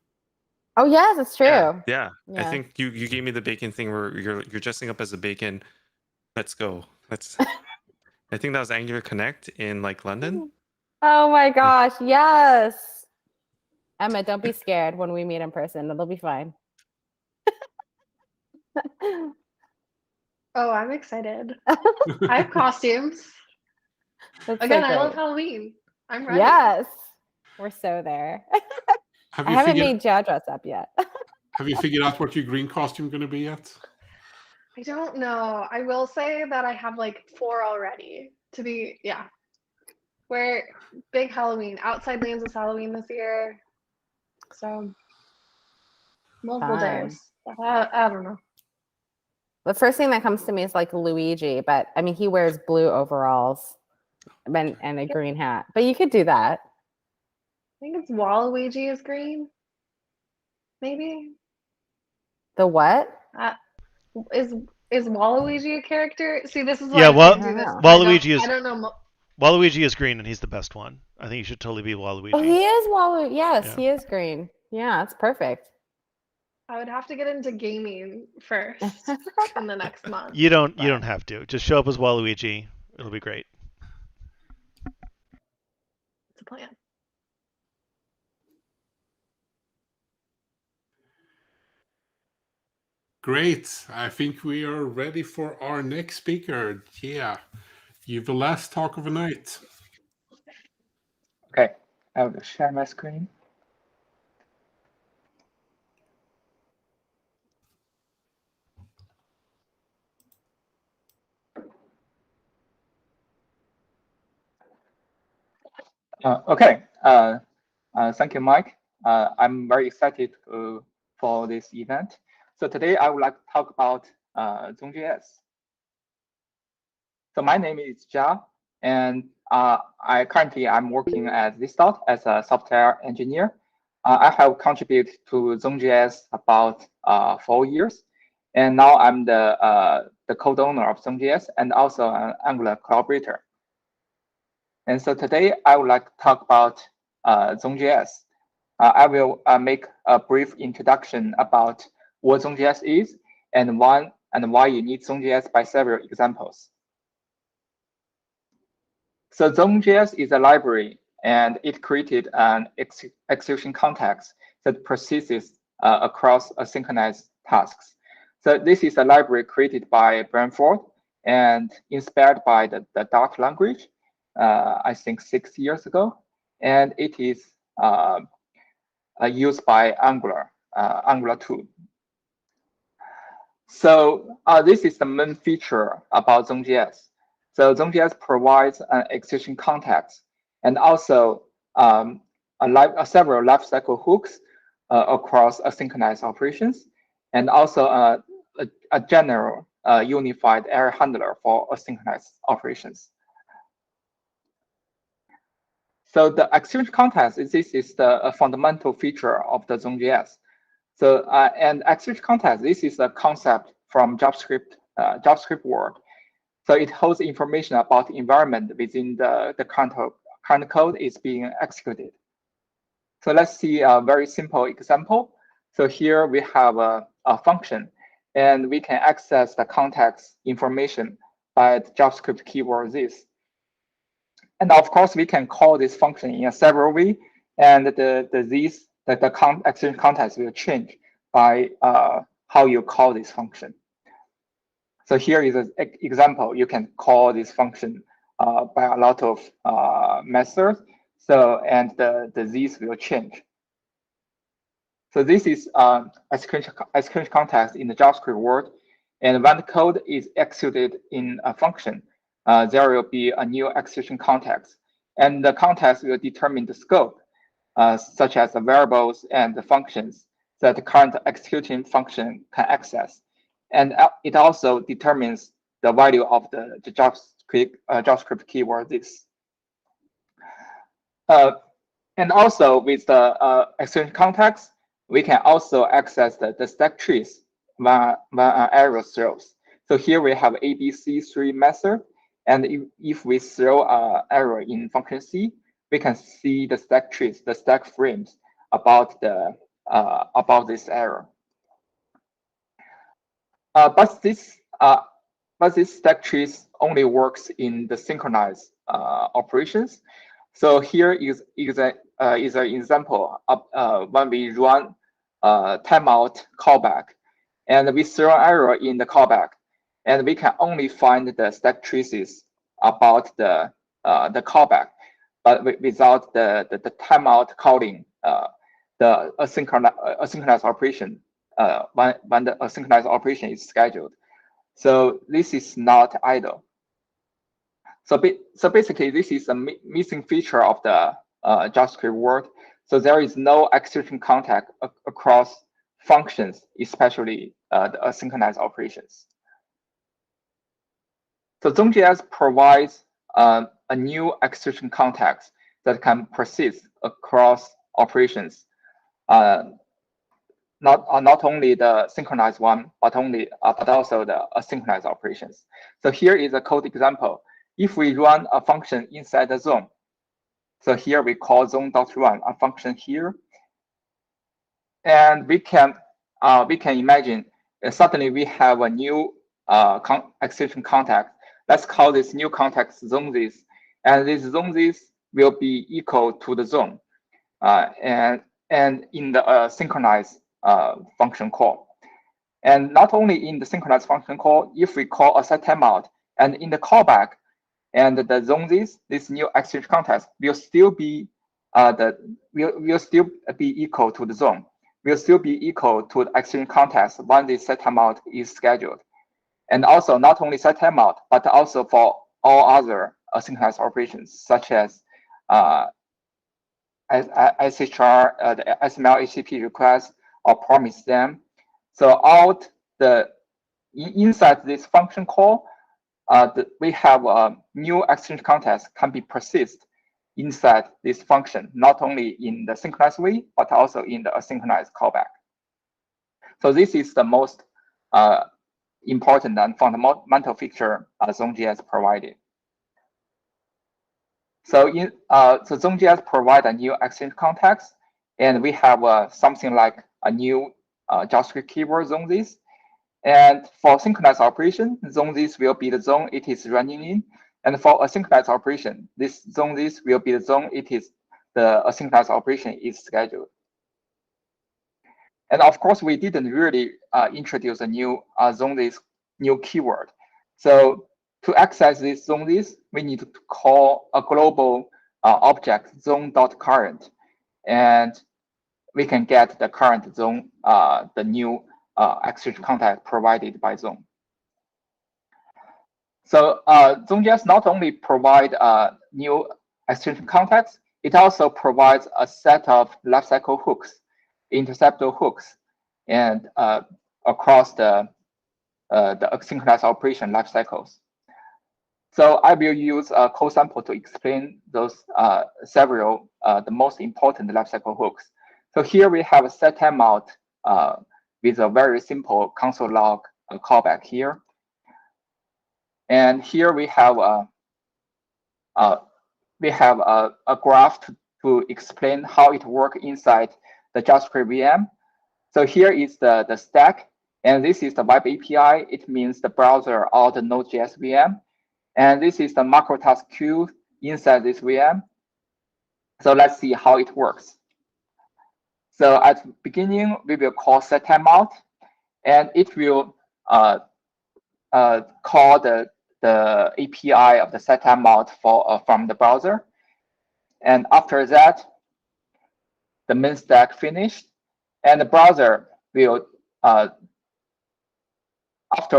Oh yes, it's true. Yeah. Yeah. I think you gave me the bacon thing where you're dressing up as a bacon. Let's go. I think that was Angular Connect in London. Oh my gosh, yes. Emma, don't be scared when we meet in person. It'll be fine. Oh, I'm excited. I have costumes. That's Again, so I love great. Halloween. I'm ready. Yes, we're so there. Have I you haven't figured made Jia dress up yet. Have you figured out what your green costume going to be yet? I don't know. I will say that I have 4 already to be, yeah. We're big Halloween. Outside Lands is Halloween this year. So multiple Fun. days. I don't know. The first thing that comes to me is Luigi, but I mean, he wears blue overalls and a green hat. But you could do that. I think it's Waluigi is green. Maybe. The what? Is Waluigi a character? See, this is why Yeah, I can't do this. Waluigi is I don't know. Waluigi is green, and he's the best one. I think you should totally be Waluigi. Oh, he is Waluigi. Yes, Yeah. he is green. Yeah, it's perfect. I would have to get into gaming first in the next month. You don't have to. Just show up as Waluigi. It'll be great. It's a plan. Great. I think we are ready for our next speaker. Yeah, you have the last talk of the night. Okay, I'll share my screen. Okay. Thank you, Mike. I'm very excited for this event. So today I would like to talk about zone.js. So my name is Jia, and I'm working at ZStart as a software engineer. I have contributed to zone.js about 4 years, and now I'm the co-owner of zone.js and also an Angular collaborator. And so today I would like to talk about zone.js. I will make a brief introduction about what zone.js is and why you need zone.js by several examples. So zone.js is a library, and it created an execution context that processes across asynchronous tasks. So this is a library created by Branford and inspired by the Dart language, I think 6 years ago, and it is used by Angular, Angular 2. So this is the main feature about zone.js. So zone.js provides an execution context and also several lifecycle hooks across asynchronous operations, and also a general unified error handler for asynchronous operations. So the execution context this is the fundamental feature of the zone.js. So and execution context, this is a concept from JavaScript world. So it holds information about the environment within the current code is being executed. So let's see a very simple example. So here we have a function, and we can access the context information by the JavaScript keyword this. And of course, we can call this function in a several ways, and the execution context will change by how you call this function. So here is an example. You can call this function by a lot of methods. So and the this will change. So this is execution context in the JavaScript world. And when the code is executed in a function, there will be a new execution context, and the context will determine the scope, such as the variables and the functions that the current executing function can access. And it also determines the value of the JavaScript keyword this. And also with the execution context, we can also access the stack trees when an error throws. So here we have ABC3 method, and if we throw an error in function C, we can see the stack trees, the stack frames about this error. But this stack trees only works in the synchronized operations. So here is an example of when we run timeout callback, and we throw an error in the callback, and we can only find the stack traces about the callback, but without the timeout calling the asynchronous operation when the asynchronous operation is scheduled. So this is not idle. So basically, this is a missing feature of the JavaScript world. So there is no execution context across functions, especially the asynchronous operations. So zone.js provides a new execution context that can persist across operations, not only the synchronized one, but also the asynchronous operations. So here is a code example. If we run a function inside the zone, so here we call zone.run a function here, and we can imagine suddenly we have a new execution context. Let's call this new context zone this, and this zone this will be equal to the zone, and in the synchronized function call. And not only in the synchronized function call, if we call a set timeout, and in the callback, and the zone this new execution context will still be will still be equal to the zone, will still be equal to the execution context when the set timeout is scheduled. And also not only set timeout, but also for all other asynchronous operations, such as SHR, the XML HTTP request, or promise them. So out inside this function call, we have a new exchange context can be persist inside this function, not only in the synchronized way, but also in the asynchronized callback. So this is the most important and fundamental feature zone.js provided. So zone.js provide a new exchange context, and we have something like a new JavaScript keyword zone this. And for synchronized operation, zone this will be the zone it is running in. And for asynchronized operation, this zone this will be the zone the asynchronized operation is scheduled. And of course, we didn't really introduce a new zone this new keyword. So to access this zone this, we need to call a global object zone.current, and we can get the current zone, the new exchange context provided by zone. So zone.js not only provide a new exchange context, it also provides a set of lifecycle hooks, interceptor hooks, and across the asynchronous operation lifecycles. So I will use a code sample to explain those several the most important lifecycle hooks. So here we have a set timeout with a very simple console log callback here. And here we have a graph to explain how it works inside the JavaScript VM. So here is the stack, and this is the web API. It means the browser or the Node.js VM. And this is the macro task queue inside this VM. So let's see how it works. So at the beginning, we will call set timeout, and it will call the API of the set timeout from the browser. And after that, the main stack finished, and the browser will, after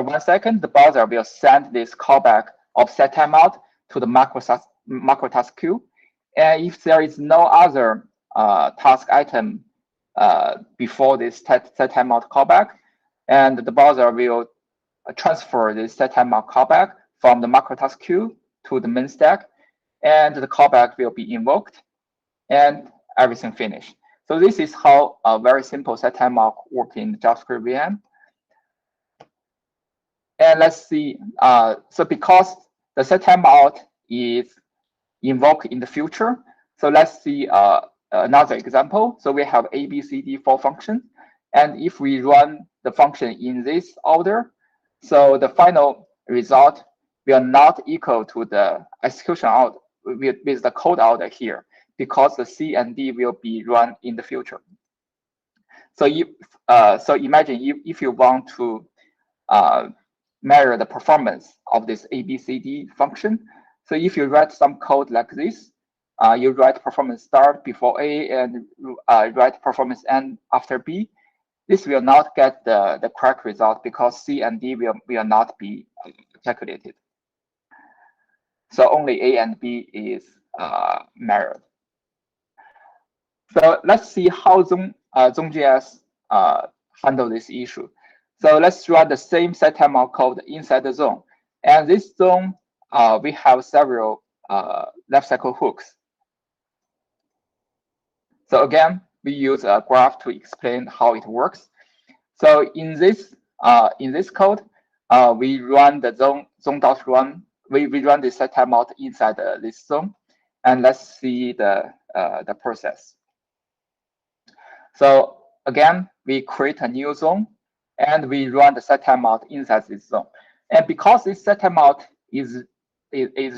1 second, the browser will send this callback of set timeout to the macro task queue. And if there is no other task item before this set timeout callback, and the browser will transfer this set timeout callback from the macro task queue to the main stack, and the callback will be invoked, and everything finished. So this is how a very simple set timeout works in the JavaScript VM. And let's see. So because the set timeout is invoked in the future, so let's see another example. So we have A, B, C, D, 4 functions. And if we run the function in this order, so the final result will not equal to the execution out with the code order here, because the C and D will be run in the future. So so imagine if you want to measure the performance of this ABCD function. So if you write some code like this, you write performance start before A and write performance end after B, this will not get the correct result because C and D will not be calculated. So only A and B is measured. So let's see how zone.js handle this issue. So let's run the same set timeout code inside the zone. And this zone, we have several lifecycle hooks. So again, we use a graph to explain how it works. So in this code, we run the zone.run. We run the set timeout inside this zone, and let's see the process. So again, we create a new zone, and we run the set timeout inside this zone. And because this set timeout is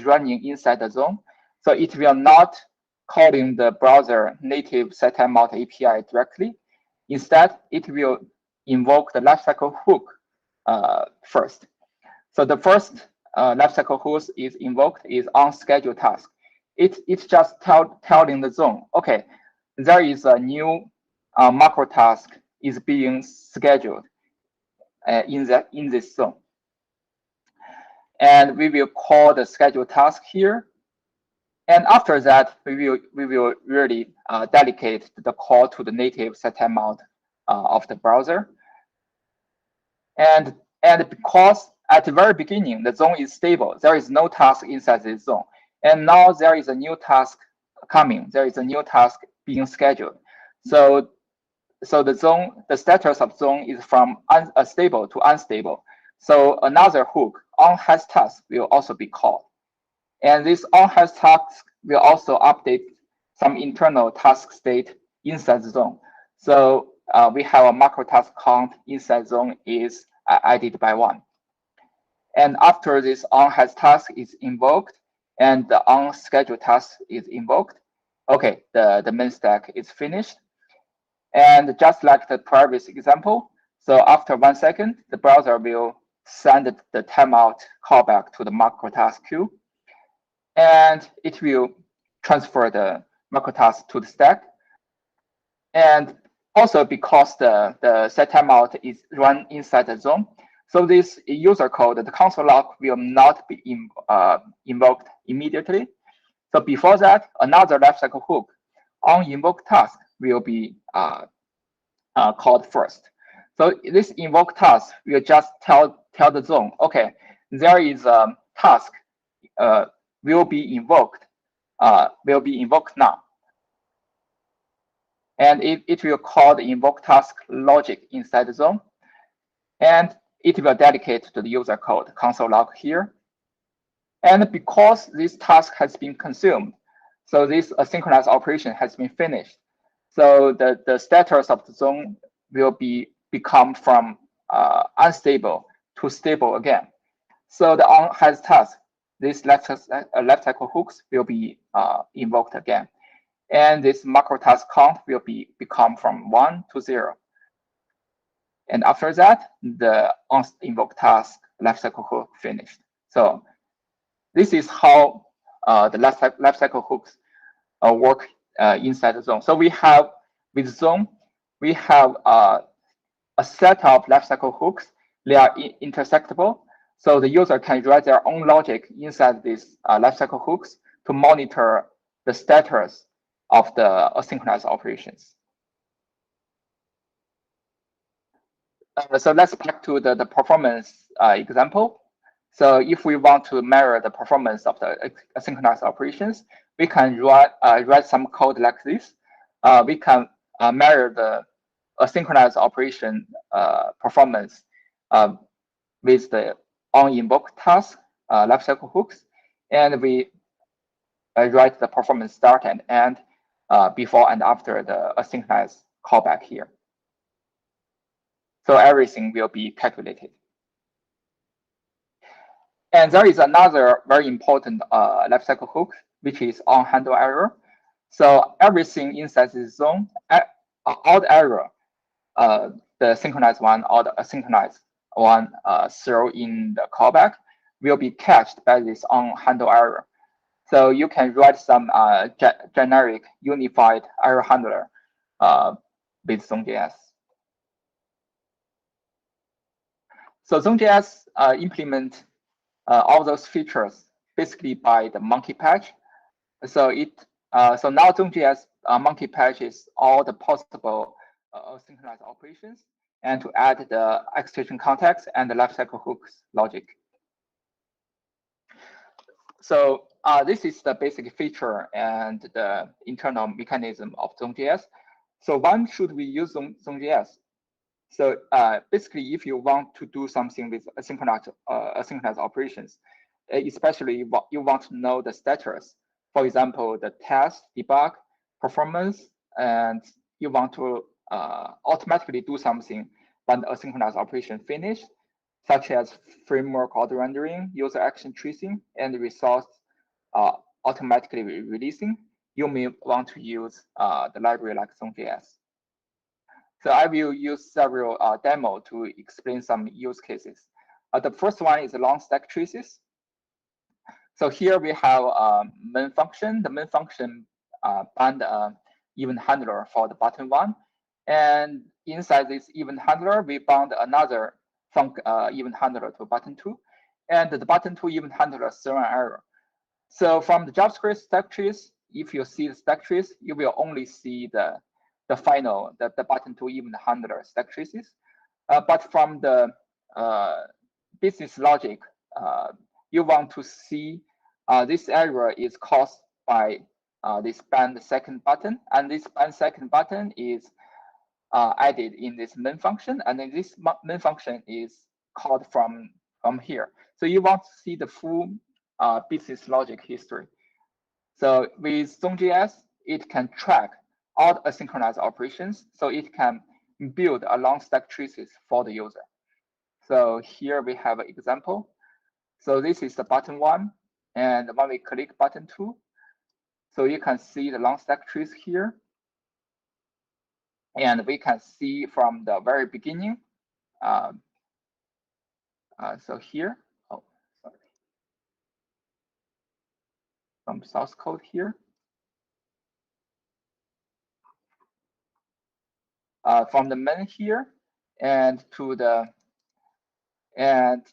running inside the zone, so it will not calling the browser native set timeout API directly. Instead, it will invoke the lifecycle hook first. So the first lifecycle hook is invoked is onSchedule task. It's just telling the zone, okay, there is a new macro task is being scheduled in this zone. And we will call the schedule task here. And after that, we will really dedicate the call to the native set timeout of the browser. And because at the very beginning, the zone is stable, there is no task inside this zone. And now there is a new task coming. There is a new task being scheduled. So the status of zone is from stable to unstable. So another hook on has task will also be called. And this on has task will also update some internal task state inside the zone. So we have a macro task count inside zone is added by 1. And after this on has task is invoked and the on schedule task is invoked, okay, the main stack is finished. And just like the previous example, so after 1 second, the browser will send the timeout callback to the macro task queue, and it will transfer the macro task to the stack. And also because the set timeout is run inside the zone, so this user code, the console log will not be invoked immediately. So before that, another lifecycle hook on invoke task will be called first. So this invoke task will just tell the zone, okay, there is a task will be invoked now. And it will call the invoke task logic inside the zone. And it will dedicate to the user code console log here. And because this task has been consumed, so this asynchronous operation has been finished. So the status of the zone will become from unstable to stable again. So the on has task, this left cycle hooks will be invoked again. And this macro task count will become from 1 to 0. And after that, the on invoke task lifecycle hook finished. So this is how the lifecycle hooks work inside the zone. So we have with zone, we have a set of lifecycle hooks. They are intersectable. So the user can write their own logic inside these lifecycle hooks to monitor the status of the asynchronous operations. So let's back to the performance example. So if we want to measure the performance of the asynchronous operations, we can write some code like this. We can measure the asynchronous operation performance with the on invoke task lifecycle hooks, and we write the performance start and end before and after the asynchronous callback here. So everything will be calculated. And there is another very important lifecycle hook, which is on handle error. So everything inside this zone, all the error, the synchronized one or the asynchronized one throw in the callback will be catched by this on handle error. So you can write some generic unified error handler with zone.js. So zone.js implement all those features basically by the monkey patch. So so now zone.js monkey patches all the possible synchronized operations and to add the execution context and the lifecycle hooks logic. So this is the basic feature and the internal mechanism of zone.js. So when should we use zone.js? So basically, if you want to do something with asynchronous operations, especially you want to know the status, for example, the test, debug, performance, and you want to automatically do something when the asynchronous operation finished, such as framework auto rendering, user action tracing, and resource automatically releasing, you may want to use the library like zone.js. So I will use several demo to explain some use cases. The first one is long stack traces. So here we have main function. The main function bind event handler for the button 1. And inside this event handler, we bound another event handler to button 2. And the button 2 event handler throw an error. So from the JavaScript stack trace, if you see the stack trace, you will only see the final, the button to event handler stack traces. But from the business logic, you want to see this error is caused by this band second button, and this band second button is added in this main function, and then this main function is called from here. So you want to see the full business logic history. So with zone.js, it can track all the asynchronous operations, so it can build a long stack traces for the user. So here we have an example. So this is the button 1, and when we click button 2, so you can see the long stack trace here. And we can see from the very beginning. So here, oh, sorry. From source code here. From the main here, and to the band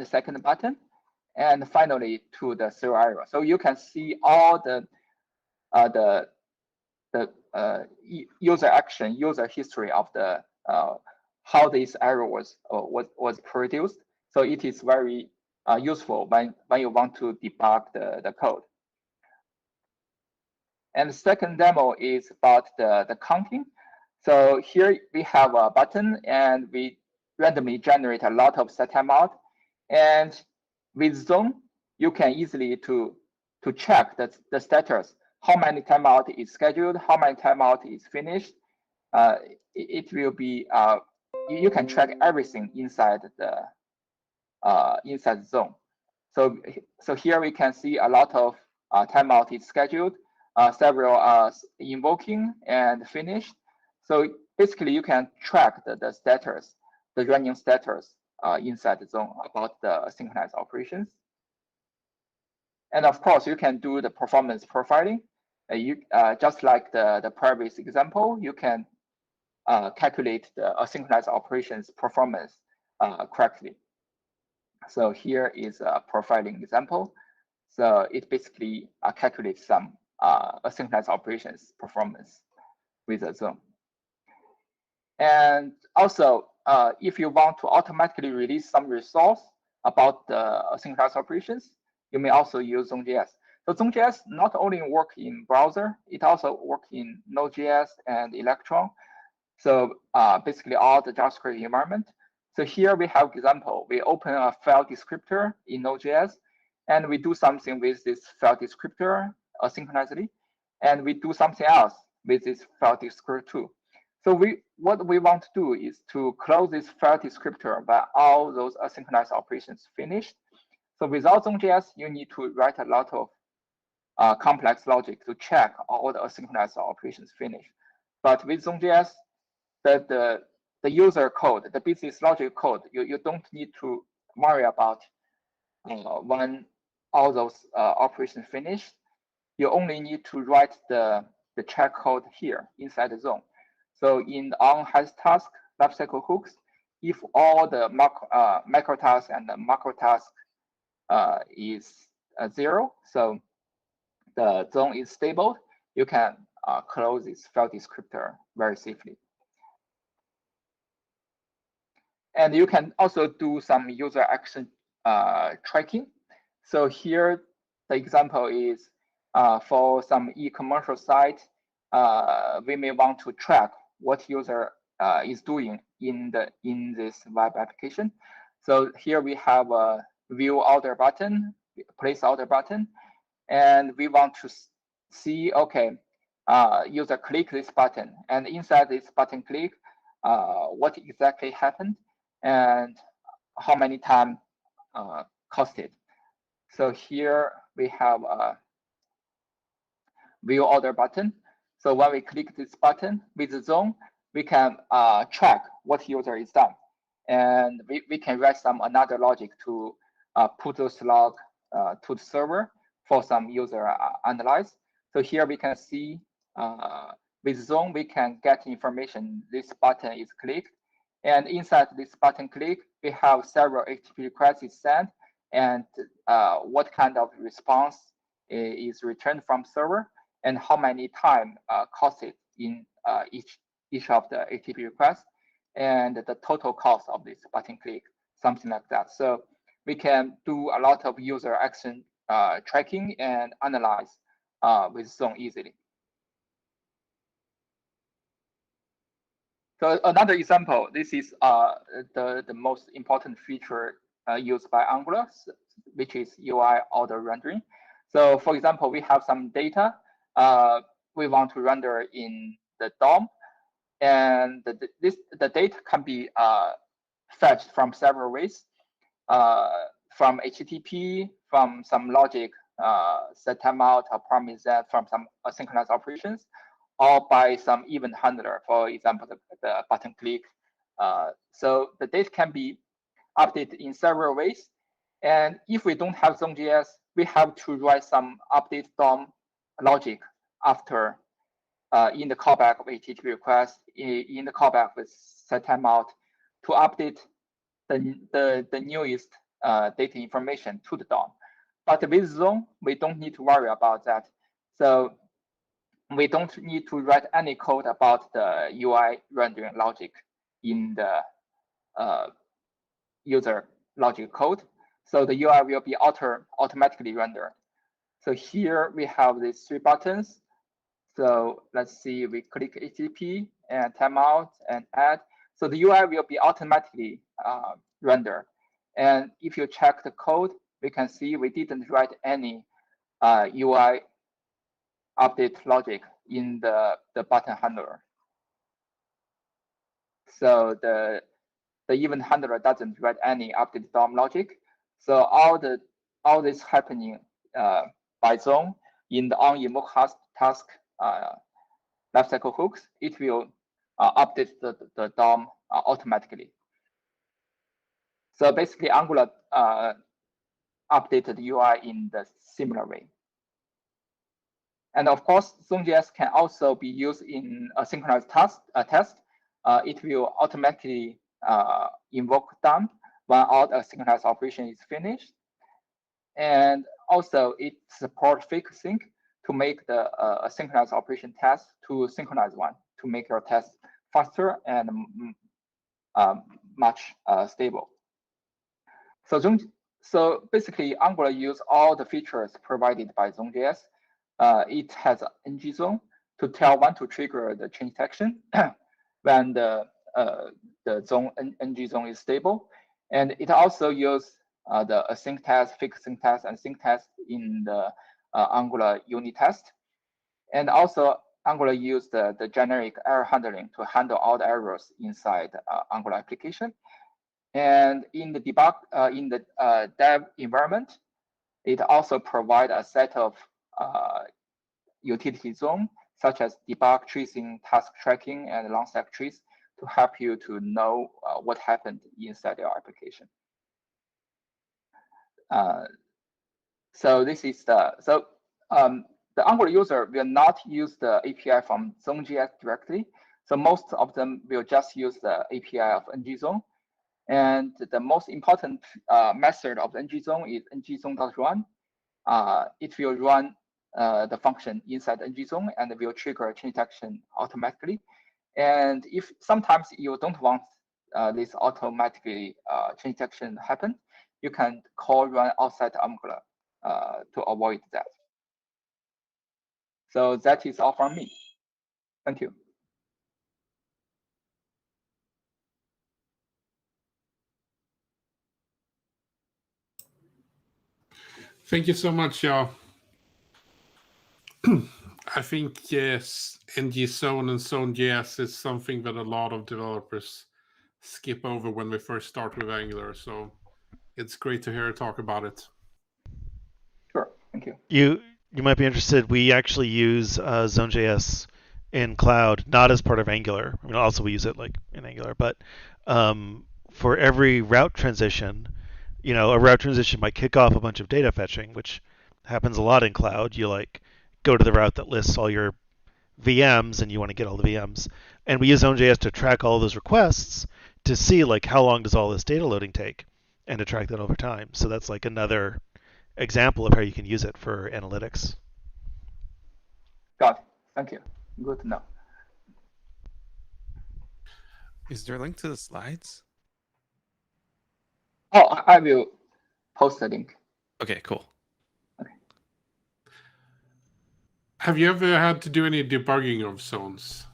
second button, and finally to the zero error. So you can see all the user action, user history of the how this error was produced. So it is very useful when you want to debug the code. And the second demo is about the counting. So here we have a button, and we randomly generate a lot of set timeout. And with Zone, you can easily to check the status, how many timeout is scheduled, how many timeout is finished. It will be you can track everything inside the Zone. So here we can see a lot of timeout is scheduled, several invoking and finished. So basically, you can track the status, the running status inside the Zone about the synchronized operations. And of course, you can do the performance profiling. Just like the previous example, you can calculate the asynchronous operations performance correctly. So here is a profiling example. So it basically calculates some asynchronous operations performance with a Zone. And also, if you want to automatically release some resource about the asynchronous operations, you may also use zone.js. So zone.js not only work in browser, it also work in Node.js and Electron. So basically all the JavaScript environment. So here we have example. We open a file descriptor in Node.js, and we do something with this file descriptor asynchronously, and we do something else with this file descriptor too. So what we want to do is to close this file descriptor when all those asynchronous operations finished. So without zone.js, you need to write a lot of complex logic to check all the asynchronous operations finished. But with zone.js, the user code, the business logic code, you don't need to worry about when all those operations finished. You only need to write the check code here inside the Zone. So in the on has task lifecycle hooks, if all the macro task and the macro task is 0, so the Zone is stable, you can close this file descriptor very safely. And you can also do some user action tracking. So here, the example is for some e-commerce site, we may want to track what user is doing in this web application. So here we have a view order button, place order button, and we want to see, okay, user click this button, and inside this button click, what exactly happened and how many time costed. So here we have a view order button. So when we click this button with the Zone, we can track what user is done. And we can write some another logic to put those log to the server for some user analyze. So here we can see with Zone, we can get information this button is clicked. And inside this button click, we have several HTTP requests sent. and what kind of response is returned from server, and how many time costed in each of the HTTP requests, and the total cost of this button click, something like that. So we can do a lot of user action tracking and analyze with Zone easily. So another example, this is the most important feature used by Angular, which is UI auto rendering. So for example, we have some data we want to render in the DOM, and the data can be fetched from several ways, from HTTP, from some logic, set timeout or promise that, from some asynchronous operations, or by some event handler, for example, the button click. So the data can be updated in several ways. And if we don't have zone.js, we have to write some update DOM logic after in the callback of HTTP request, in the callback with set timeout, to update the newest data information to the DOM. But with Zone, we don't need to worry about that. So we don't need to write any code about the UI rendering logic in the user logic code. So the UI will be automatically rendered. So here we have these 3 buttons. So let's see, we click HTTP and timeout and add. So the UI will be automatically rendered. And if you check the code, we can see we didn't write any UI update logic in the button handler. So the event handler doesn't write any update DOM logic. So all this happening by Zone in the on-invoke task lifecycle hooks, it will update the DOM automatically. So basically, Angular updated UI in the similar way. And of course, Zone.js can also be used in a synchronized test. It will automatically invoke done when all the synchronized operation is finished. And also, it supports fake sync to make the asynchronous operation test to synchronize one, to make your test faster and much stable. So basically, Angular uses all the features provided by Zone.js. It has an ngZone to tell when to trigger the change detection when the zone ngZone is stable, and it also uses the async test, fixed sync test, and sync test in the Angular unit test. And also, Angular uses the generic error handling to handle all the errors inside Angular application. And in the debug, in the dev environment, it also provides a set of utility zone, such as debug, tracing, task tracking, and long stack trees to help you to know what happened inside your application. So this is the Angular user will not use the API from Zone.js directly. So most of them will just use the API of ngZone. And the most important method of ngZone is ngZone.run. It will run the function inside ngZone and will trigger change detection automatically. And if sometimes you don't want this automatically change detection happen, you can call run outside Angular to avoid that. So that is all from me. Thank you. Thank you so much, Jia. I think, yes, ngZone and Zone.js is something that a lot of developers skip over when we first start with Angular. So it's great to hear you talk about it. Sure, thank you. You might be interested. We actually use Zone.js in cloud, not as part of Angular. I mean, also we use it like in Angular, but for every route transition, you know, a route transition might kick off a bunch of data fetching, which happens a lot in cloud. You like go to the route that lists all your VMs and you want to get all the VMs. And we use Zone.js to track all those requests to see like how long does all this data loading take. and to track that over time. So that's like another example of how you can use it for analytics. Got it. Thank you. Good to know. Is there a link to the slides? Oh, I will post the link. Okay, cool. Have you ever had to do any debugging of zones?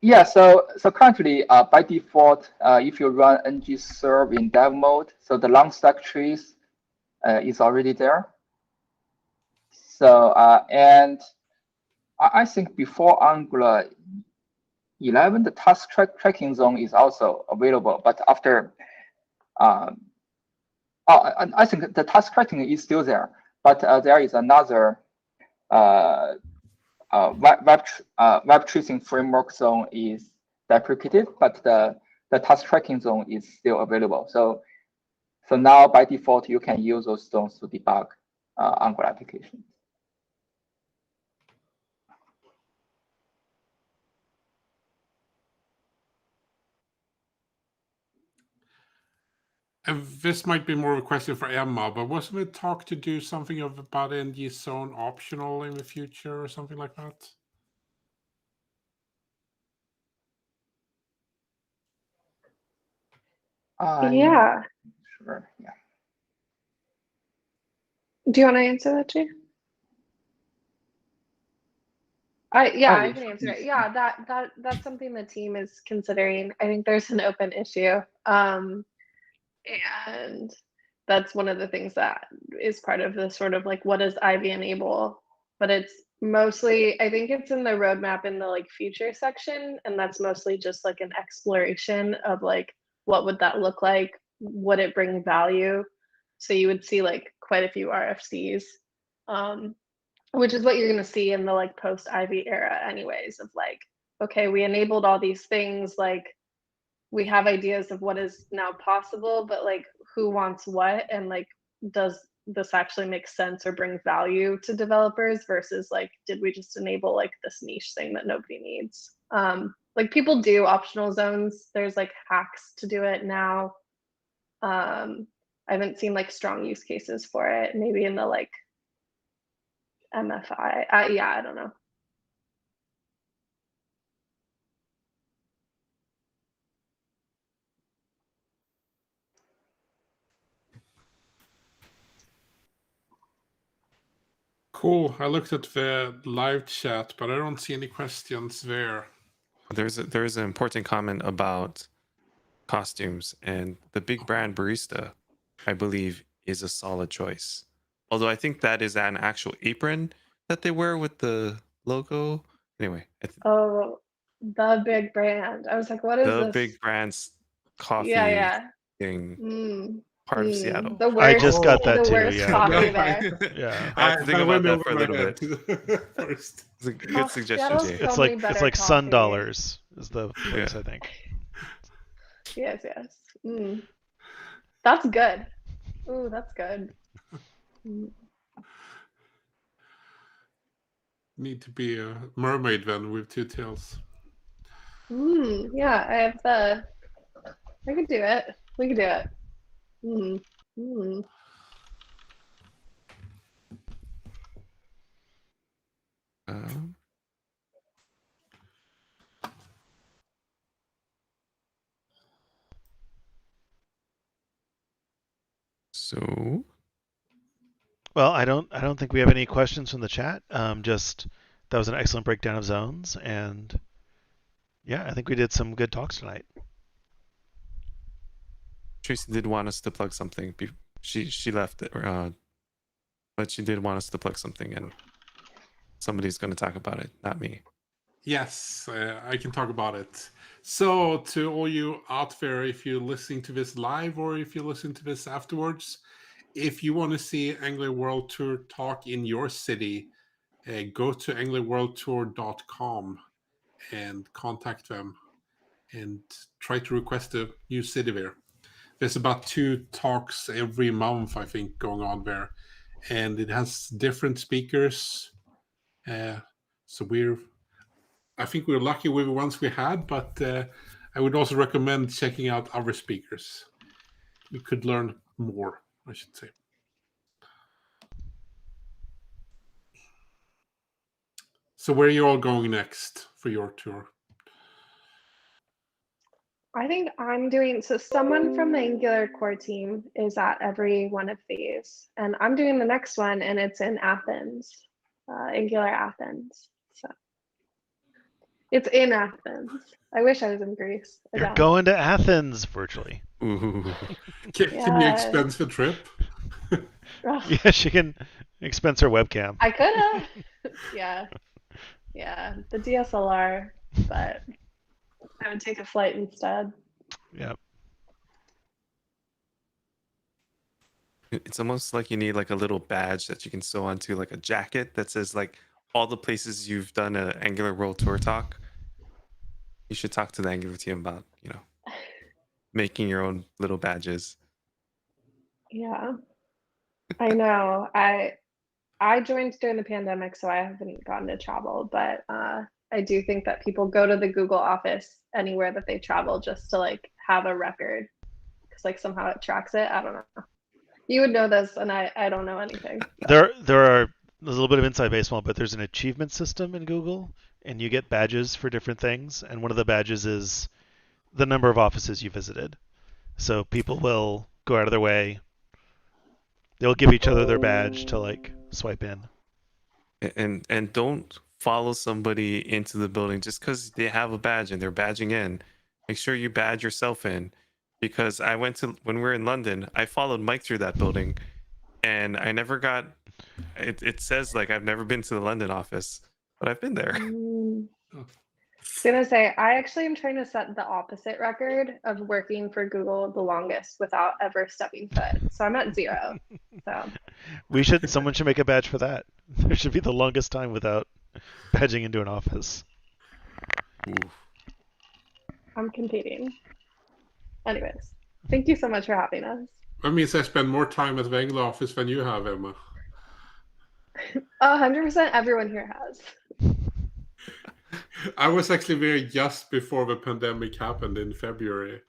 Yeah, so currently by default, if you run ng-serve in dev mode, so the long stack trees is already there. So and I think before Angular 11, the task tracking zone is also available, but after I think the task tracking is still there, but there is another web tracing framework zone is deprecated, but the task tracking zone is still available. So now by default, you can use those zones to debug Angular applications. And this might be more of a question for Emma, but wasn't it talk to do something about ng zone optional in the future or something like that? Yeah. Sure. Yeah. Do you want to answer that, Jia? I can answer it. Yeah, that's something the team is considering. I think there's an open issue. And that's one of the things that is part of the sort of like, what does Ivy enable? But it's mostly, I think it's in the roadmap in the like future section. And that's mostly just like an exploration of like, what would that look like? Would it bring value? So you would see like quite a few RFCs, which is what you're going to see in the like post Ivy era anyways, of like, okay, we enabled all these things, like we have ideas of what is now possible, but like who wants what, and like does this actually make sense or bring value to developers versus like, did we just enable like this niche thing that nobody needs? Like people do optional zones. There's like hacks to do it now. I haven't seen like strong use cases for it. Maybe in the like MFI. Yeah, I don't know. Cool. I looked at the live chat, but I don't see any questions there. There's an important comment about costumes, and the big brand barista, I believe, is a solid choice. Although I think that is an actual apron that they wear with the logo. Anyway, Oh, the big brand. I was like, what is the this? big brand's coffee thing, part of Seattle. The worst, I just got that the too. worst Yeah. coffee there. Yeah. I'll have to think about that for a little bit. First. It's a good Oh, suggestion, Seattle's Jay. so many It's better like Sun coffee. Dollars is the place, I think. Yes. That's good. Ooh, that's good. Need to be a mermaid then with two tails. Yeah, I could do it. We could do it. So, well, I don't think we have any questions from the chat. Just that was an excellent breakdown of zones, and yeah, I think we did some good talks tonight. Tracy did want us to plug something. She left it, but she did want us to plug something, and somebody's going to talk about it, not me. Yes, I can talk about it. So to all you out there, if you're listening to this live or if you're listening to this afterwards, if you want to see Angular World Tour talk in your city, go to angularworldtour.com and contact them and try to request a new city there. There's about 2 talks every month, I think, going on there. And it has different speakers. So I think we're lucky with the ones we had, but I would also recommend checking out other speakers. You could learn more, I should say. So where are you all going next for your tour? I think I'm doing, so someone from the Angular core team is at every one of these, and I'm doing the next one, and it's in Athens, Angular Athens. So it's in Athens. I wish I was in Greece. I You're don't. going to Athens virtually. Ooh. Can you Yeah. expense the trip? Ugh, Yeah, she can expense her webcam. I could have. Yeah, the DSLR, but I would take a flight instead. Yeah. It's almost like you need like a little badge that you can sew onto like a jacket that says like all the places you've done an Angular World Tour talk. You should talk to the Angular team about, making your own little badges. Yeah, I know. I joined during the pandemic, so I haven't gotten to travel, but I do think that people go to the Google office anywhere that they travel just to like have a record, because like somehow it tracks it. I don't know. You would know this, and I don't know anything. There's a little bit of inside baseball, but there's an achievement system in Google, and you get badges for different things. And one of the badges is the number of offices you visited. So people will go out of their way. They'll give each other their badge to like swipe in. And don't follow somebody into the building just because they have a badge and they're badging in. Make sure you badge yourself in, because when we were in London, I followed Mike through that building, and I never got. It says like I've never been to the London office, but I've been there. I was gonna say, I actually am trying to set the opposite record of working for Google the longest without ever stepping foot. So I'm at 0. So Someone should make a badge for that. There should be the longest time without badging into an office. Ooh. I'm competing. Anyways, thank you so much for having us. That means I spend more time at the Angular office than you have, Emma. 100% everyone here has. I was actually there just before the pandemic happened in February.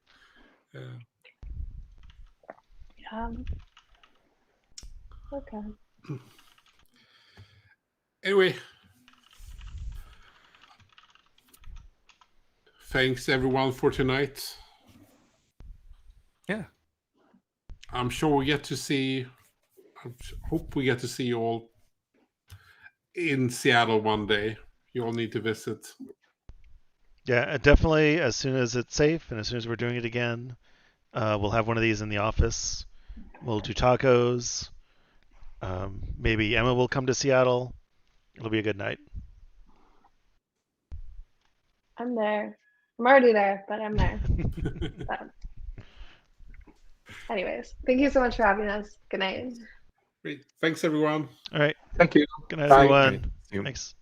Okay. Anyway, thanks everyone for tonight. Yeah. I'm sure we get to see, I hope we get to see you all in Seattle one day. You all need to visit. Yeah, definitely. As soon as it's safe and as soon as we're doing it again, we'll have one of these in the office. We'll do tacos. Maybe Emma will come to Seattle. It'll be a good night. I'm there. I'm already there, but I'm there. Anyways, thank you so much for having us. Good night. Great. Thanks everyone. All right. Thank you. Good night, Bye. everyone. Right. See you. Thanks.